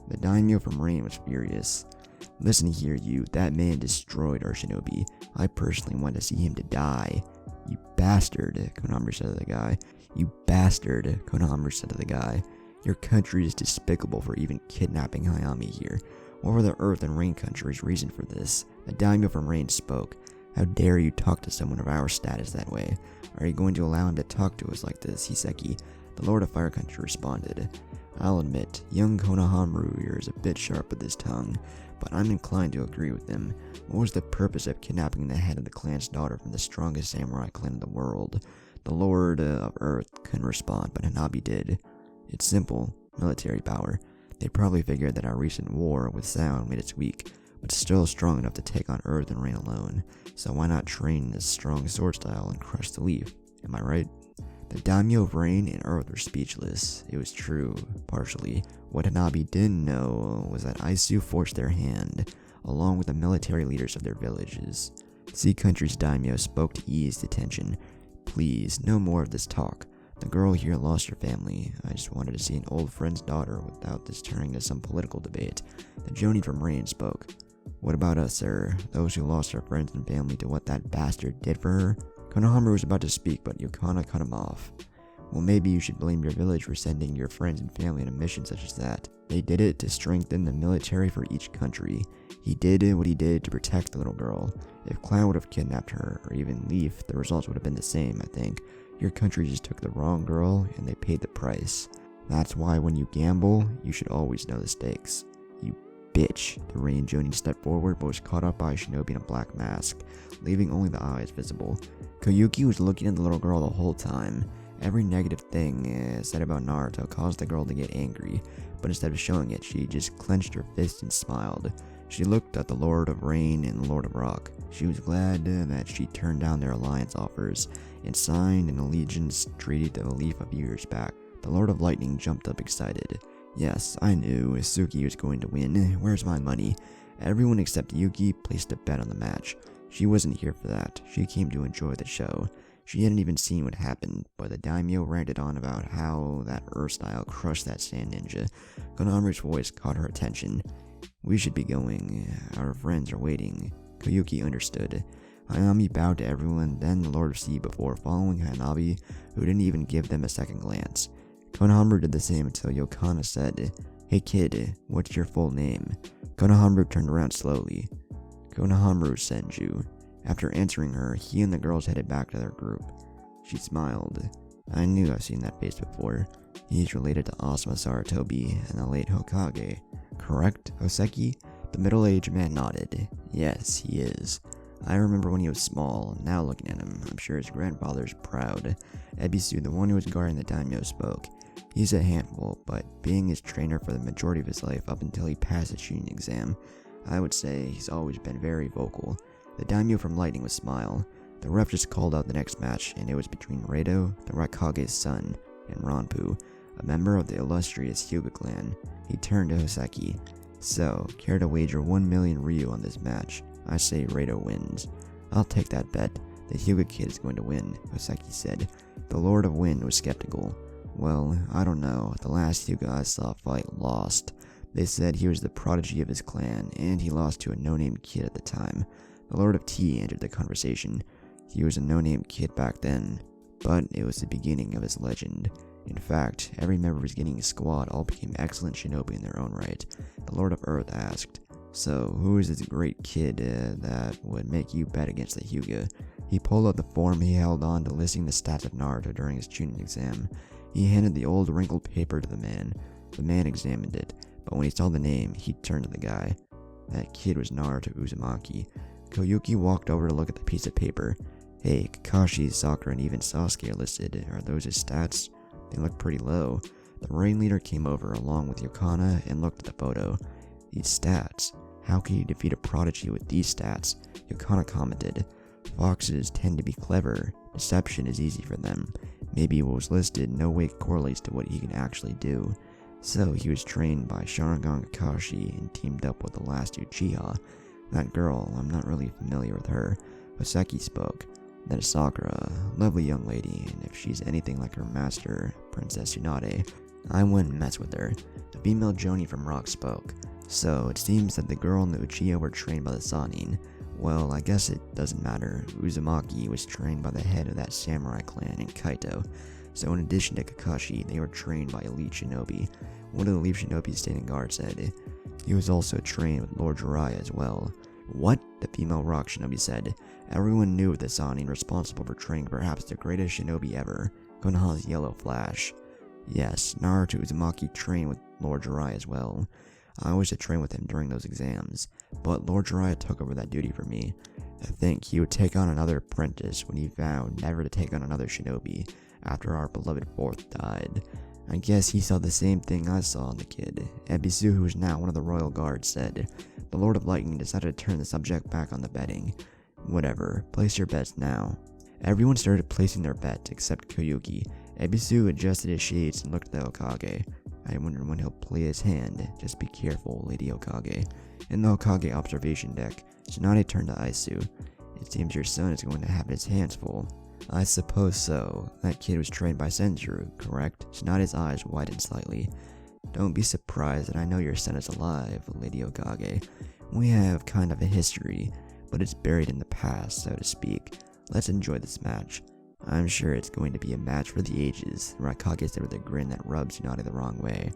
Speaker 1: The daimyo from Rain was furious. Listen here, you, that man destroyed our shinobi. I personally want to see him to die. You bastard, Konohamaru said to the guy. You bastard, Konohamaru said to the guy. Your country is despicable for even kidnapping Hayami here. What were the Earth and Rain Country's reason for this? The daimyo from Rain spoke. How dare you talk to someone of our status that way? Are you going to allow him to talk to us like this, Hiseki? The Lord of Fire Country responded. I'll admit, young Konohamaru here is a bit sharp with his tongue, but I'm inclined to agree with him. What was the purpose of kidnapping the head of the clan's daughter from the strongest samurai clan in the world? The Lord of Earth couldn't respond, but Hanabi did. It's simple, military power. They probably figured that our recent war with Sound made us weak, but still strong enough to take on Earth and Rain alone. So why not train this strong sword style and crush the leaf? Am I right? The daimyo of Rain and Earth were speechless. It was true, partially. What Hanabi didn't know was that Aisu forced their hand, along with the military leaders of their villages. Sea Country's daimyo spoke to ease the tension. Please, no more of this talk. The girl here lost her family. I just wanted to see an old friend's daughter without this turning into some political debate. The Jonin from Rain spoke. What about us, sir? Those who lost our friends and family to what that bastard did for her? Konohamaru was about to speak, but Yokana cut him off. Well, maybe you should blame your village for sending your friends and family on a mission such as that. They did it to strengthen the military for each country. He did what he did to protect the little girl. If Clown would have kidnapped her, or even Leaf, the results would have been the same, I think. Your country just took the wrong girl, and they paid the price. That's why when you gamble, you should always know the stakes. You bitch. The Rain Jonin stepped forward, but was caught up by a shinobi in a black mask, leaving only the eyes visible. Koyuki was looking at the little girl the whole time. Every negative thing said about Naruto caused the girl to get angry, but instead of showing it, she just clenched her fist and smiled. She looked at the Lord of Rain and the Lord of Rock. She was glad that she turned down their alliance offers and signed an allegiance treaty to the Leaf a few years back. The Lord of Lightning jumped up excited. Yes, I knew Suki was going to win. Where's my money? Everyone except Yuki placed a bet on the match. She wasn't here for that. She came to enjoy the show. She hadn't even seen what happened, but the daimyo ranted on about how that Earth style crushed that sand ninja. Konohamaru's voice caught her attention. We should be going. Our friends are waiting. Koyuki understood. Hayami bowed to everyone, then the Lord of Sea before following Hanabi, who didn't even give them a second glance. Konohamaru did the same until Yokana said, Hey kid, what's your full name? Konohamaru turned around slowly. Konohamaru Senju. After answering her, he and the girls headed back to their group. She smiled. I knew I've seen that face before. He's related to Asuma Sarutobi and the late Hokage. Correct, Hoseki? The middle-aged man nodded. Yes, he is. I remember when he was small. Now looking at him, I'm sure his grandfather's proud. Ebisu, the one who was guarding the daimyo, spoke. He's a handful, but being his trainer for the majority of his life up until he passed the Chunin exam, I would say he's always been very vocal. The daimyo from Lightning would smile. The ref just called out the next match, and it was between Reido, the Raikage's son, and Ranpu, a member of the illustrious Hyuga clan. He turned to Hoseki. So, care to wager 1 million Ryu on this match? I say Reido wins. I'll take that bet. The Hyuga kid is going to win, Hoseki said. The Lord of Wind was skeptical. Well, I don't know. The last Hyuga I saw fight lost. They said he was the prodigy of his clan, and he lost to a no-name kid at the time. The Lord of Tea entered the conversation. He was a no-name kid back then, but it was the beginning of his legend. In fact, every member of his Genin squad all became excellent shinobi in their own right. The Lord of Earth asked, So, who is this great kid that would make you bet against the Hyuga? He pulled out the form he held on to listing the stats of Naruto during his Chunin exam. He handed the old wrinkled paper to the man. The man examined it, but when he saw the name, he turned to the guy. That kid was Naruto Uzumaki. Koyuki walked over to look at the piece of paper. Hey, Kakashi, Sakura, and even Sasuke are listed. Are those his stats? They look pretty low. The Rain leader came over along with Yokana and looked at the photo. These stats? How can you defeat a prodigy with these stats? Yokana commented. Foxes tend to be clever. Deception is easy for them. Maybe what was listed no way correlates to what he can actually do. So he was trained by Sharingan Kakashi and teamed up with the last Uchiha. That girl, I'm not really familiar with her. Hoseki spoke. That is Sakura, lovely young lady, and if she's anything like her master, Princess Tsunade, I wouldn't mess with her. The female Jonin from Rock spoke. So, it seems that the girl and the Uchiha were trained by the Sannin. Well, I guess it doesn't matter. Uzumaki was trained by the head of that samurai clan in Kaito. So in addition to Kakashi, they were trained by elite shinobi. One of the elite shinobi standing guard said. He was also trained with Lord Jiraiya as well. What? The female rock shinobi said. Everyone knew the Sannin responsible for training perhaps the greatest shinobi ever, Konoha's Yellow Flash. Yes, Naruto Uzumaki trained with Lord Jiraiya as well. I was to train with him during those exams, but Lord Jiraiya took over that duty for me. I think he would take on another apprentice when he vowed never to take on another shinobi after our beloved fourth died. I guess he saw the same thing I saw in the kid. Ebisu, who is now one of the royal guards, said, the Lord of Lightning decided to turn the subject back on the betting. Whatever, place your bets now. Everyone started placing their bets except Koyuki. Ebisu adjusted his shades and looked at the Hokage. I wonder when he'll play his hand. Just be careful, Lady Hokage. In the Hokage observation deck, Tsunade turned to Aisu. It seems your son is going to have his hands full. I suppose so. That kid was trained by Sensuru, correct? Tsunade's eyes widened slightly. Don't be surprised that I know your son is alive, Lady Hokage. We have kind of a history, but it's buried in the past, so to speak. Let's enjoy this match. I'm sure it's going to be a match for the ages, the Raikage said with a grin that rubbed Tsunade the wrong way.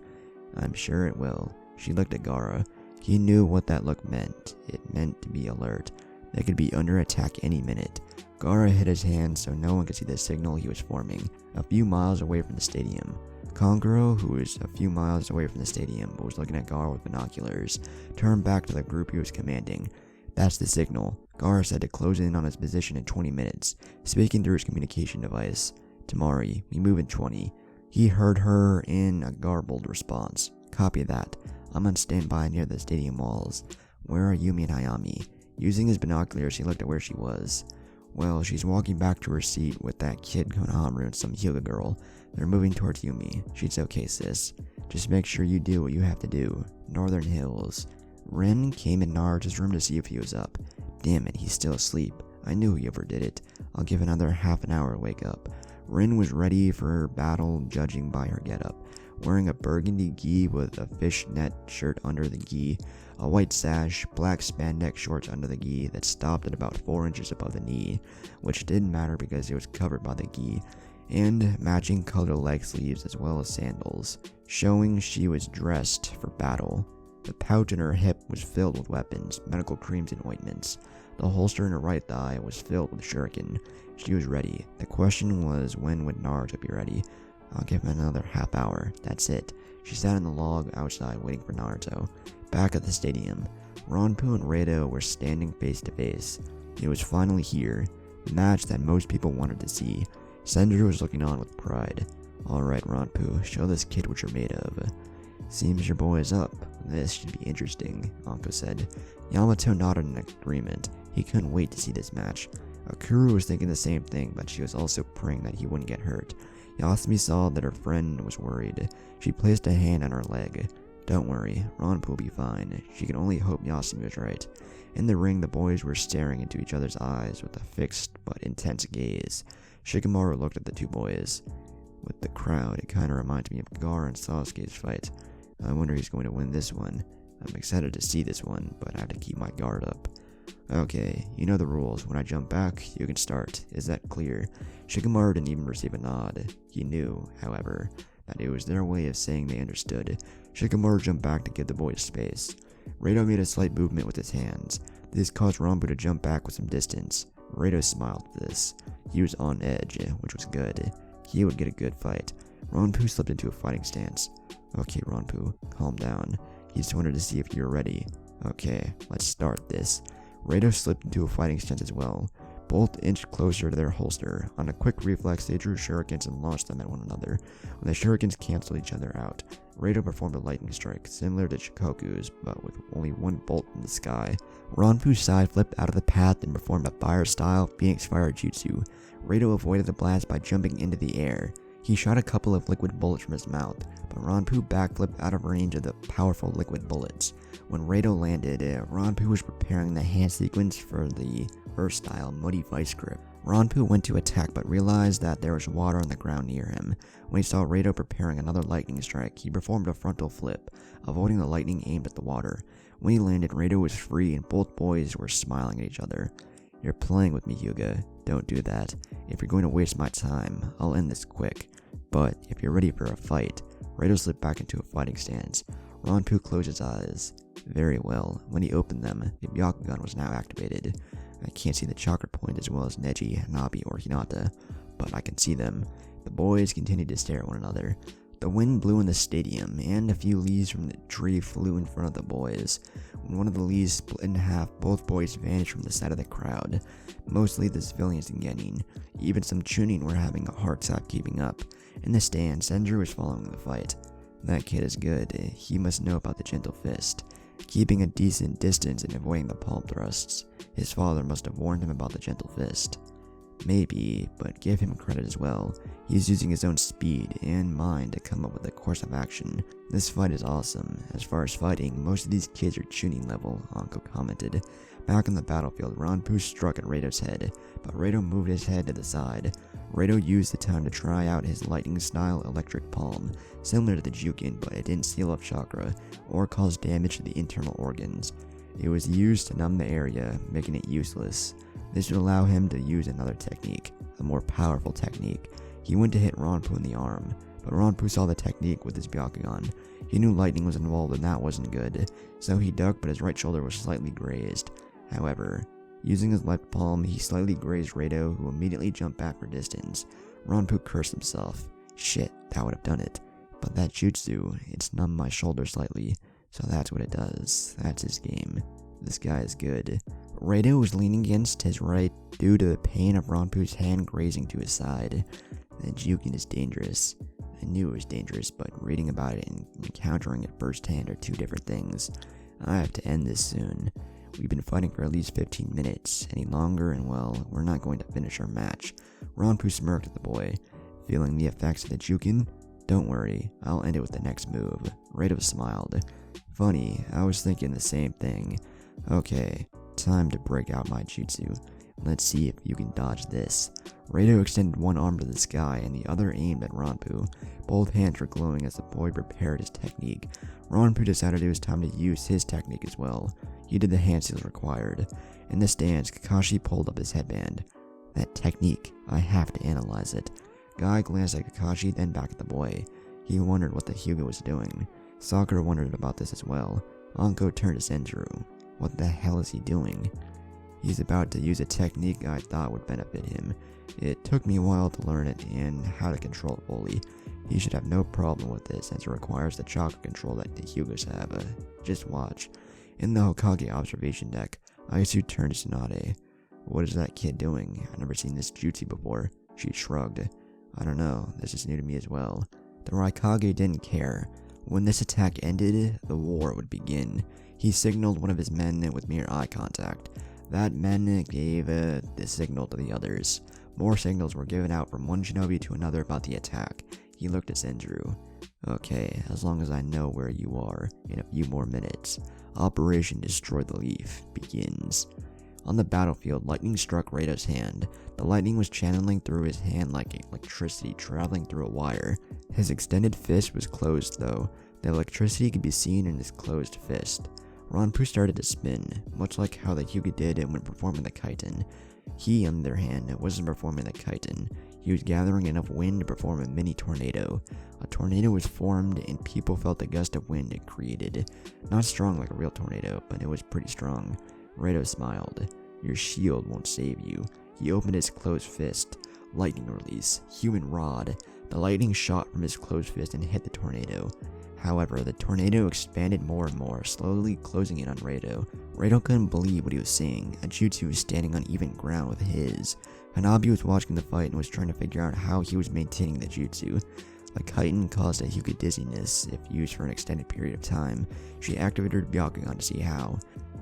Speaker 1: I'm sure it will. She looked at Gaara. He knew what that look meant. It meant to be alert. They could be under attack any minute. Gaara hid his hand so no one could see the signal he was forming, a few miles away from the stadium. Kongoro, who was a few miles away from the stadium but was looking at Gaara with binoculars, turned back to the group he was commanding. That's the signal. Gaara said to close in on his position in 20 minutes, speaking through his communication device. Tamari, we move in 20. He heard her in a garbled response. Copy that. I'm on standby near the stadium walls. Where are Yumi and Hayami? Using his binoculars, he looked at where she was. Well, she's walking back to her seat with that kid Konohamaru and some Hyuga girl. They're moving towards Yumi. She's okay, sis. Just make sure you do what you have to do. Northern Hills. Rin came in Naruto's room to see if he was up. Damn it, he's still asleep. I knew he overdid it. I'll give another half an hour to wake up. Rin was ready for her battle, judging by her getup. Wearing a burgundy gi with a fishnet shirt under the gi, a white sash, black spandex shorts under the gi that stopped at about 4 inches above the knee, which didn't matter because it was covered by the gi, and matching colored leg sleeves as well as sandals, showing she was dressed for battle. The pouch in her hip was filled with weapons, medical creams and ointments. The holster in her right thigh was filled with shuriken. She was ready. The question was, when would Naruto be ready? I'll give him another half hour. That's it. She sat in the log outside waiting for Naruto. Back at the stadium, Ronpu and Reito were standing face to face. It was finally here, the match that most people wanted to see. Sensuru was looking on with pride. Alright, Ronpu, show this kid what you're made of. Seems your boy is up. This should be interesting, Anko said. Yamato nodded in agreement. He couldn't wait to see this match. Akuru was thinking the same thing, but she was also praying that he wouldn't get hurt. Yasumi saw that her friend was worried. She placed a hand on her leg. Don't worry, Ronpu will be fine. She could only hope Yasumi was right. In the ring, the boys were staring into each other's eyes with a fixed but intense gaze. Shikamaru looked at the two boys. With the crowd, it kinda reminds me of Gaara and Sasuke's fight. I wonder who's going to win this one. I'm excited to see this one, but I have to keep my guard up. Okay, you know the rules. When I jump back, you can start. Is that clear? Shikamaru didn't even receive a nod. He knew, however, that it was their way of saying they understood. Shikamaru jumped back to give the boys space. Reito made a slight movement with his hands. This caused Ranbu to jump back with some distance. Reito smiled at this. He was on edge, which was good. He would get a good fight. Ranbu slipped into a fighting stance. Okay, Ranbu, calm down. He just wanted to see if you were ready. Okay, let's start this. Reito slipped into a fighting stance as well. Both inched closer to their holster. On a quick reflex, they drew shurikens and launched them at one another. When the shurikens canceled each other out, Reito performed a lightning strike, similar to Shikoku's, but with only one bolt in the sky. Ranpu side flipped out of the path and performed a fire-style Phoenix Fire Jutsu. Reito avoided the blast by jumping into the air. He shot a couple of liquid bullets from his mouth, but Ranpu backflipped out of range of the powerful liquid bullets. When Reito landed, Ranpu was preparing the hand sequence for the versatile Muddy Vice Grip. Ranpu went to attack but realized that there was water on the ground near him. When he saw Rado preparing another lightning strike, he performed a frontal flip, avoiding the lightning aimed at the water. When he landed, Rado was free and both boys were smiling at each other. "You're playing with me, Hyuga. Don't do that. If you're going to waste my time, I'll end this quick. But if you're ready for a fight." Rado slipped back into a fighting stance. Ranpu closed his eyes. Very well. When he opened them, the Byakugan was now activated. I can't see the chakra point as well as Neji, Hanabi, or Hinata, but I can see them. The boys continued to stare at one another. The wind blew in the stadium, and a few leaves from the tree flew in front of the boys. When one of the leaves split in half, both boys vanished from the side of the crowd. Mostly the civilians and Genin. Even some Chunin were having a hard time keeping up. In the stand, Senju was following the fight. That kid is good. He must know about the gentle fist. Keeping a decent distance and avoiding the palm thrusts. His father must have warned him about the gentle fist. Maybe, but give him credit as well. He's using his own speed and mind to come up with a course of action. This fight is awesome. As far as fighting, most of these kids are Chunin level, Anko commented. Back on the battlefield, Ranpu struck at Rado's head, but Rado moved his head to the side. Rado used the time to try out his lightning-style electric palm, similar to the Jukin, but it didn't seal up chakra or cause damage to the internal organs. It was used to numb the area, making it useless. This would allow him to use another technique, a more powerful technique. He went to hit Ranpu in the arm, but Ranpu saw the technique with his Byakugan. He knew lightning was involved and that wasn't good, so he ducked but his right shoulder was slightly grazed. However, using his left palm, he slightly grazed Rado, who immediately jumped back for distance. Ranpu cursed himself. Shit, that would have done it. But that jutsu, it's numbed my shoulder slightly, so that's what it does. That's his game. This guy is good. Rado was leaning against his right due to the pain of Ranpu's hand grazing to his side. The Jukin is dangerous. I knew it was dangerous, but reading about it and encountering it firsthand are two different things. I have to end this soon. We've been fighting for at least 15 minutes. Any longer and well, we're not going to finish our match. Ranpu smirked at the boy. Feeling the effects of the Jukin? Don't worry, I'll end it with the next move. Rado smiled. Funny, I was thinking the same thing. Okay, time to break out my jutsu. Let's see if you can dodge this. Rado extended one arm to the sky and the other aimed at Ranpu. Both hands were glowing as the boy prepared his technique. Ranpu decided it was time to use his technique as well. He did the handseals required. In the stands, Kakashi pulled up his headband. That technique, I have to analyze it. Guy glanced at Kakashi, then back at the boy. He wondered what the Hyuga was doing. Sakura wondered about this as well. Anko turned to Senjuro. What the hell is he doing? He's about to use a technique I thought would benefit him. It took me a while to learn it and how to control it fully. He should have no problem with it since it requires the chakra control that the Hyugas have. Just watch. In the Hokage observation deck, Aisu turned to Tsunade. What is that kid doing? I've never seen this jutsu before. She shrugged. I don't know, this is new to me as well. The Raikage didn't care. When this attack ended, the war would begin. He signaled one of his men with mere eye contact. That man gave the signal to the others. More signals were given out from one shinobi to another about the attack. He looked at Senjuro. Okay, as long as I know where you are, in a few more minutes. Operation Destroy the Leaf begins. On the battlefield, lightning struck Rado's hand. The lightning was channeling through his hand like electricity traveling through a wire. His extended fist was closed though. The electricity could be seen in his closed fist. Ranpu started to spin, much like how the Hyuga did when performing the Kaiten. He, on the other hand, wasn't performing the Kaiten. He was gathering enough wind to perform a mini tornado. A tornado was formed and people felt the gust of wind it created. Not strong like a real tornado, but it was pretty strong. Rado smiled. Your shield won't save you. He opened his closed fist. Lightning release. Human rod. The lightning shot from his closed fist and hit the tornado. However, the tornado expanded more and more, slowly closing in on Rado. Rado couldn't believe what he was seeing. A jutsu was standing on even ground with his. Hanabi was watching the fight and was trying to figure out how he was maintaining the jutsu. Like Kaiten caused a Hyuga dizziness if used for an extended period of time. She activated her Byakugan to see how.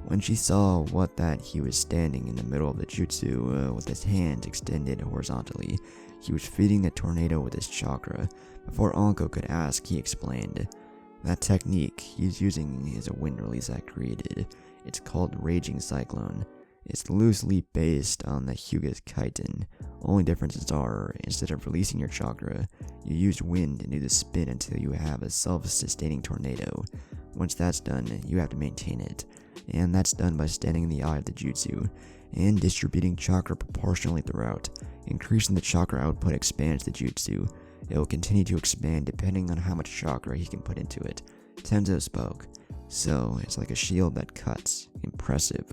Speaker 1: When she saw that he was standing in the middle of the jutsu with his hands extended horizontally. He was feeding the tornado with his chakra. Before Anko could ask, he explained. That technique he's using is a wind release I created. It's called Raging Cyclone. It's loosely based on the Hyuga's Kaiten. Only differences are, instead of releasing your chakra, you use wind and do the spin until you have a self-sustaining tornado. Once that's done, you have to maintain it, and that's done by standing in the eye of the jutsu, and distributing chakra proportionally throughout. Increasing the chakra output expands the jutsu. It will continue to expand depending on how much chakra he can put into it. Tenzo spoke. So, it's like a shield that cuts. Impressive.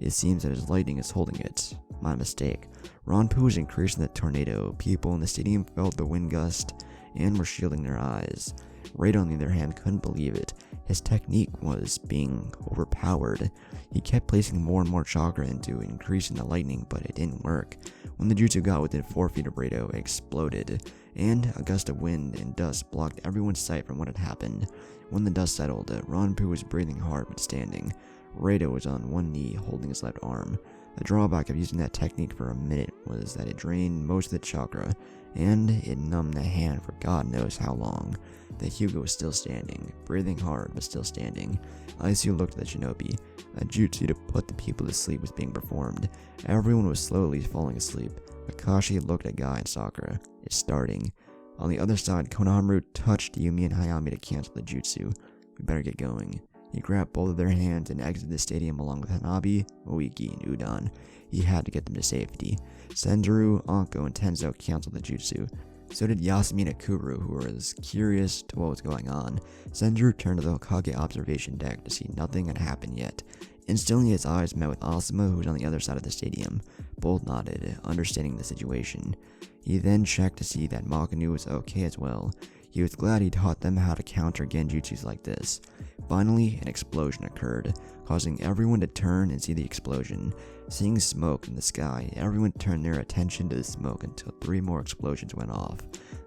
Speaker 1: It seems that his lightning is holding it. My mistake. Ronpu was increasing the tornado. People in the stadium felt the wind gust and were shielding their eyes. Rado, on the other hand, couldn't believe it. His technique was being overpowered. He kept placing more and more chakra into increasing the lightning, but it didn't work. When the jutsu got within 4 feet of Rado, it exploded, and a gust of wind and dust blocked everyone's sight from what had happened. When the dust settled, Ronpu was breathing hard but standing. Rado was on one knee, holding his left arm. The drawback of using that technique for a minute was that it drained most of the chakra, and it numbed the hand for God knows how long. The Hyuga was still standing, breathing hard but still standing. Aisu looked at the shinobi. A jutsu to put the people to sleep was being performed. Everyone was slowly falling asleep. Kakashi looked at Guy and Sakura. It's starting. On the other side, Konohamaru touched Yumi and Hayami to cancel the jutsu. We better get going. He grabbed both of their hands and exited the stadium along with Hanabi, Moiki, and Udon. He had to get them to safety. Senjuro, Anko, and Tenzo canceled the jutsu. So did Yasumi and Akuru, who were as curious to what was going on. Senjuro turned to the Hokage observation deck to see nothing had happened yet. Instantly, his eyes met with Asuma, who was on the other side of the stadium. Both nodded, understanding the situation. He then checked to see that Makinu was okay as well. He was glad he taught them how to counter genjutsus like this. Finally, an explosion occurred, causing everyone to turn and see the explosion. Seeing smoke in the sky, everyone turned their attention to the smoke until 3 more explosions went off.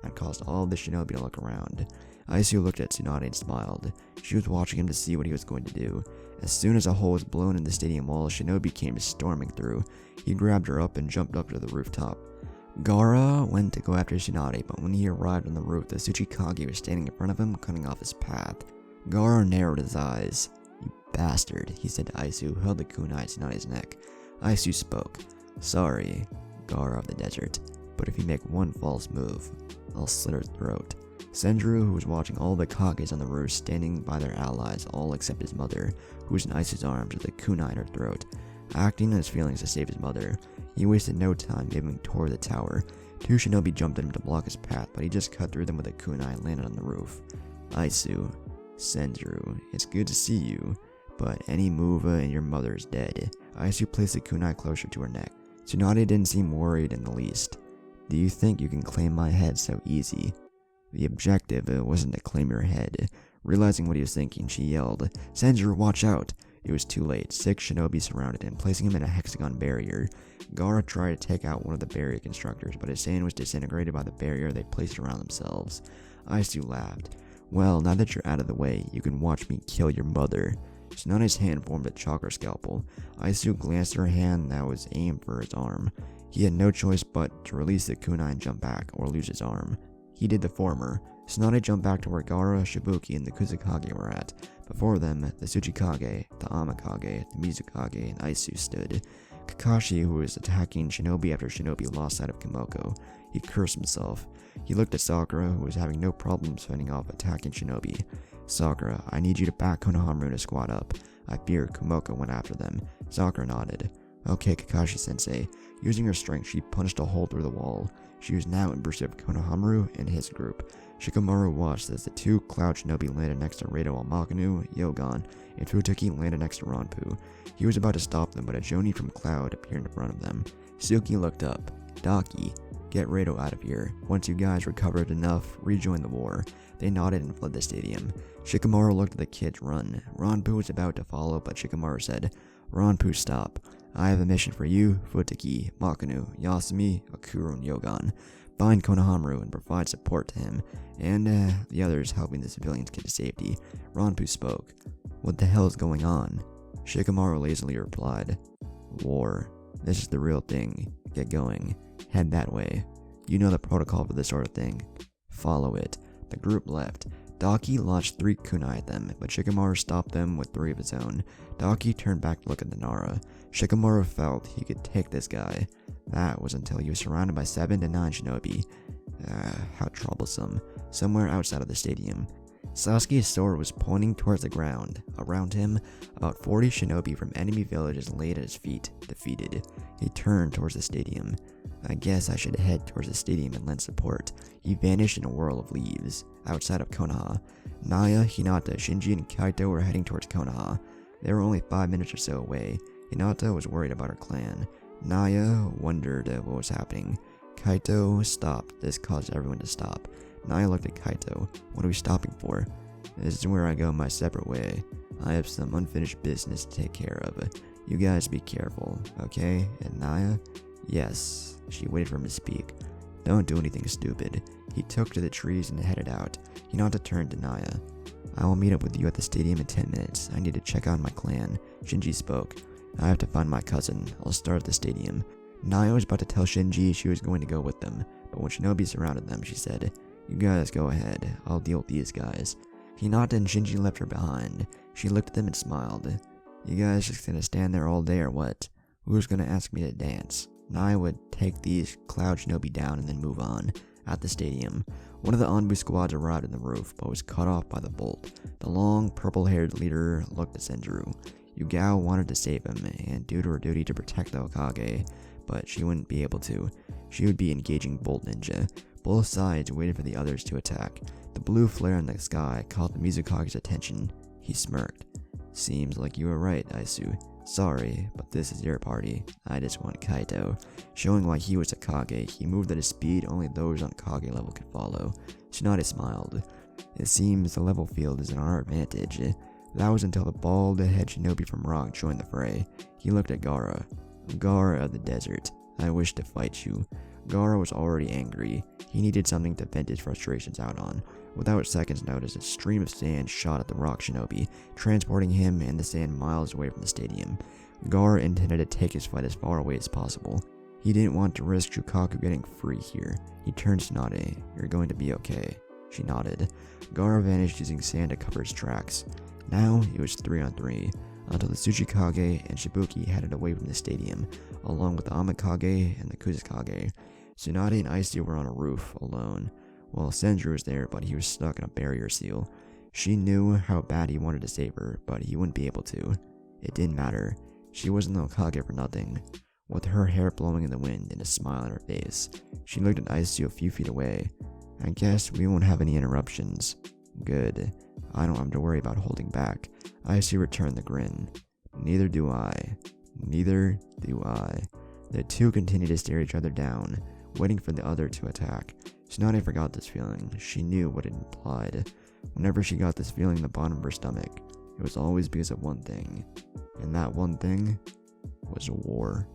Speaker 1: That caused all of the shinobi to look around. Aisu looked at Tsunade and smiled. She was watching him to see what he was going to do. As soon as a hole was blown in the stadium wall, a shinobi came storming through. He grabbed her up and jumped up to the rooftop. Gaara went to go after Tsunade, but when he arrived on the roof, the Tsuchikage was standing in front of him, cutting off his path. Gaara narrowed his eyes. "You bastard," he said to Aisu, who held the kunai at Tsunade's neck. Aisu spoke. "Sorry, Gaara of the desert, but if you make one false move, I'll slit her throat." Senjuro, who was watching all the Kages on the roof standing by their allies, all except his mother, who was in Aisu's arms with a kunai in her throat. Acting on his feelings to save his mother, he wasted no time moving toward the tower. 2 shinobi jumped at him to block his path, but he just cut through them with a kunai and landed on the roof. Aisu, Senjuro, it's good to see you, but any move and your mother is dead. Aisu placed the kunai closer to her neck. Tsunade didn't seem worried in the least. "Do you think you can claim my head so easy?" The objective wasn't to claim your head. Realizing what he was thinking, she yelled, "Senjuro, watch out!" It was too late. 6 shinobi surrounded him, placing him in a hexagon barrier. Gaara tried to take out one of the barrier constructors, but his sand was disintegrated by the barrier they placed around themselves. Aisu laughed. "Well, now that you're out of the way, you can watch me kill your mother." Tsunade's hand formed a chakra scalpel. Aisu glanced at her hand that was aimed for his arm. He had no choice but to release the kunai and jump back, or lose his arm. He did the former. Tsunade jumped back to where Gaara, Shibuki, and the Kusakage were at. Before them, the Tsuchikage, the Amakage, the Mizukage, and Aisu stood. Kakashi, who was attacking shinobi after shinobi lost sight of Kimoko. He cursed himself. He looked at Sakura, who was having no problems fending off attacking shinobi. "Sakura, I need you to back Konohamaru to squad up. I fear Kimoko went after them." Sakura nodded. "Okay, Kakashi-sensei." Using her strength, she punched a hole through the wall. She was now in pursuit of Konohamaru and his group. Shikamaru watched as the 2 cloud shinobi landed next to Rado, while Makinu, Yogan, and Futaki landed next to Ronpu. He was about to stop them, but a Jonin from Cloud appeared in front of them. Suki looked up. "Daki, get Rado out of here. Once you guys recovered enough, rejoin the war." They nodded and fled the stadium. Shikamaru looked at the kids run. Ronpu was about to follow, but Shikamaru said, "Ronpu, stop. I have a mission for you, Futaki, Makinu, Yasumi, Akuru, and Yogan. Find Konohamaru and provide support to him, and the others helping the civilians get to safety." Ronpu spoke. "What the hell is going on?" Shikamaru lazily replied, "War. This is the real thing. Get going. Head that way. You know the protocol for this sort of thing. Follow it." The group left. Daki launched 3 kunai at them, but Shikamaru stopped them with 3 of his own. Daki turned back to look at the Nara. Shikamaru felt he could take this guy. That was until he was surrounded by 7 to 9 shinobi. How troublesome. Somewhere outside of the stadium. Sasuke's sword was pointing towards the ground. Around him, about 40 shinobi from enemy villages laid at his feet, defeated. He turned towards the stadium. I guess I should head towards the stadium and lend support. He vanished in a whirl of leaves. Outside of Konoha, Naya, Hinata, Shinji, and Kaito were heading towards Konoha. They were only 5 minutes or so away. Hinata was worried about her clan. Naya wondered what was happening. Kaito stopped. This caused everyone to stop. Naya looked at Kaito. What are we stopping for? This is where I go my separate way. I have some unfinished business to take care of. You guys be careful, okay? And Naya? Yes. She waited for him to speak. Don't do anything stupid. He took to the trees and headed out. Hinata turned to Naya. I will meet up with you at the stadium in 10 minutes. I need to check on my clan. Shinji spoke. I have to find my cousin. I'll start at the stadium. Naya was about to tell Shinji she was going to go with them, but when Shinobi surrounded them, she said, You guys go ahead. I'll deal with these guys. Hinata and Shinji left her behind. She looked at them and smiled. You guys just gonna stand there all day or what? Who's gonna ask me to dance? Naya would take these Cloud Shinobi down and then move on. At the stadium, one of the Anbu squads arrived on the roof, but was cut off by the bolt. The long, purple-haired leader looked at Senjuro. Yugao wanted to save him and do her duty to protect the Hokage, but she wouldn't be able to. She would be engaging Bolt Ninja. Both sides waited for the others to attack. The blue flare in the sky caught the Mizukage's attention. He smirked. Seems like you were right, Aisu. Sorry, but this is your party. I just want Kaito. Showing why he was a Kage, he moved at a speed only those on Kage level could follow. Tsunade smiled. It seems the level field is in our advantage. That was until the bald-head shinobi from Rock joined the fray. He looked at Gaara. Gaara of the desert. I wish to fight you. Gaara was already angry. He needed something to vent his frustrations out on. Without a second's notice, a stream of sand shot at the Rock Shinobi, transporting him and the sand miles away from the stadium. Gaara intended to take his fight as far away as possible. He didn't want to risk Shukaku getting free here. He turned to Tsunade. You're going to be okay. She nodded. Gaara vanished using sand to cover his tracks. Now it was 3-on-3, until the Tsuchikage and Shibuki headed away from the stadium, along with the Amakage and the Kusakage. Tsunade and Aisu were on a roof, alone. Well, Senjuro was there, but he was stuck in a barrier seal. She knew how bad he wanted to save her, but he wouldn't be able to. It didn't matter. She wasn't the Hokage for nothing. With her hair blowing in the wind and a smile on her face, she looked at Aisu a few feet away. I guess we won't have any interruptions. Good. I don't have to worry about holding back. Aisu returned the grin. Neither do I. Neither do I. The two continued to stare each other down, waiting for the other to attack. Tsunade forgot this feeling. She knew what it implied. Whenever she got this feeling in the bottom of her stomach, it was always because of one thing. And that one thing was war.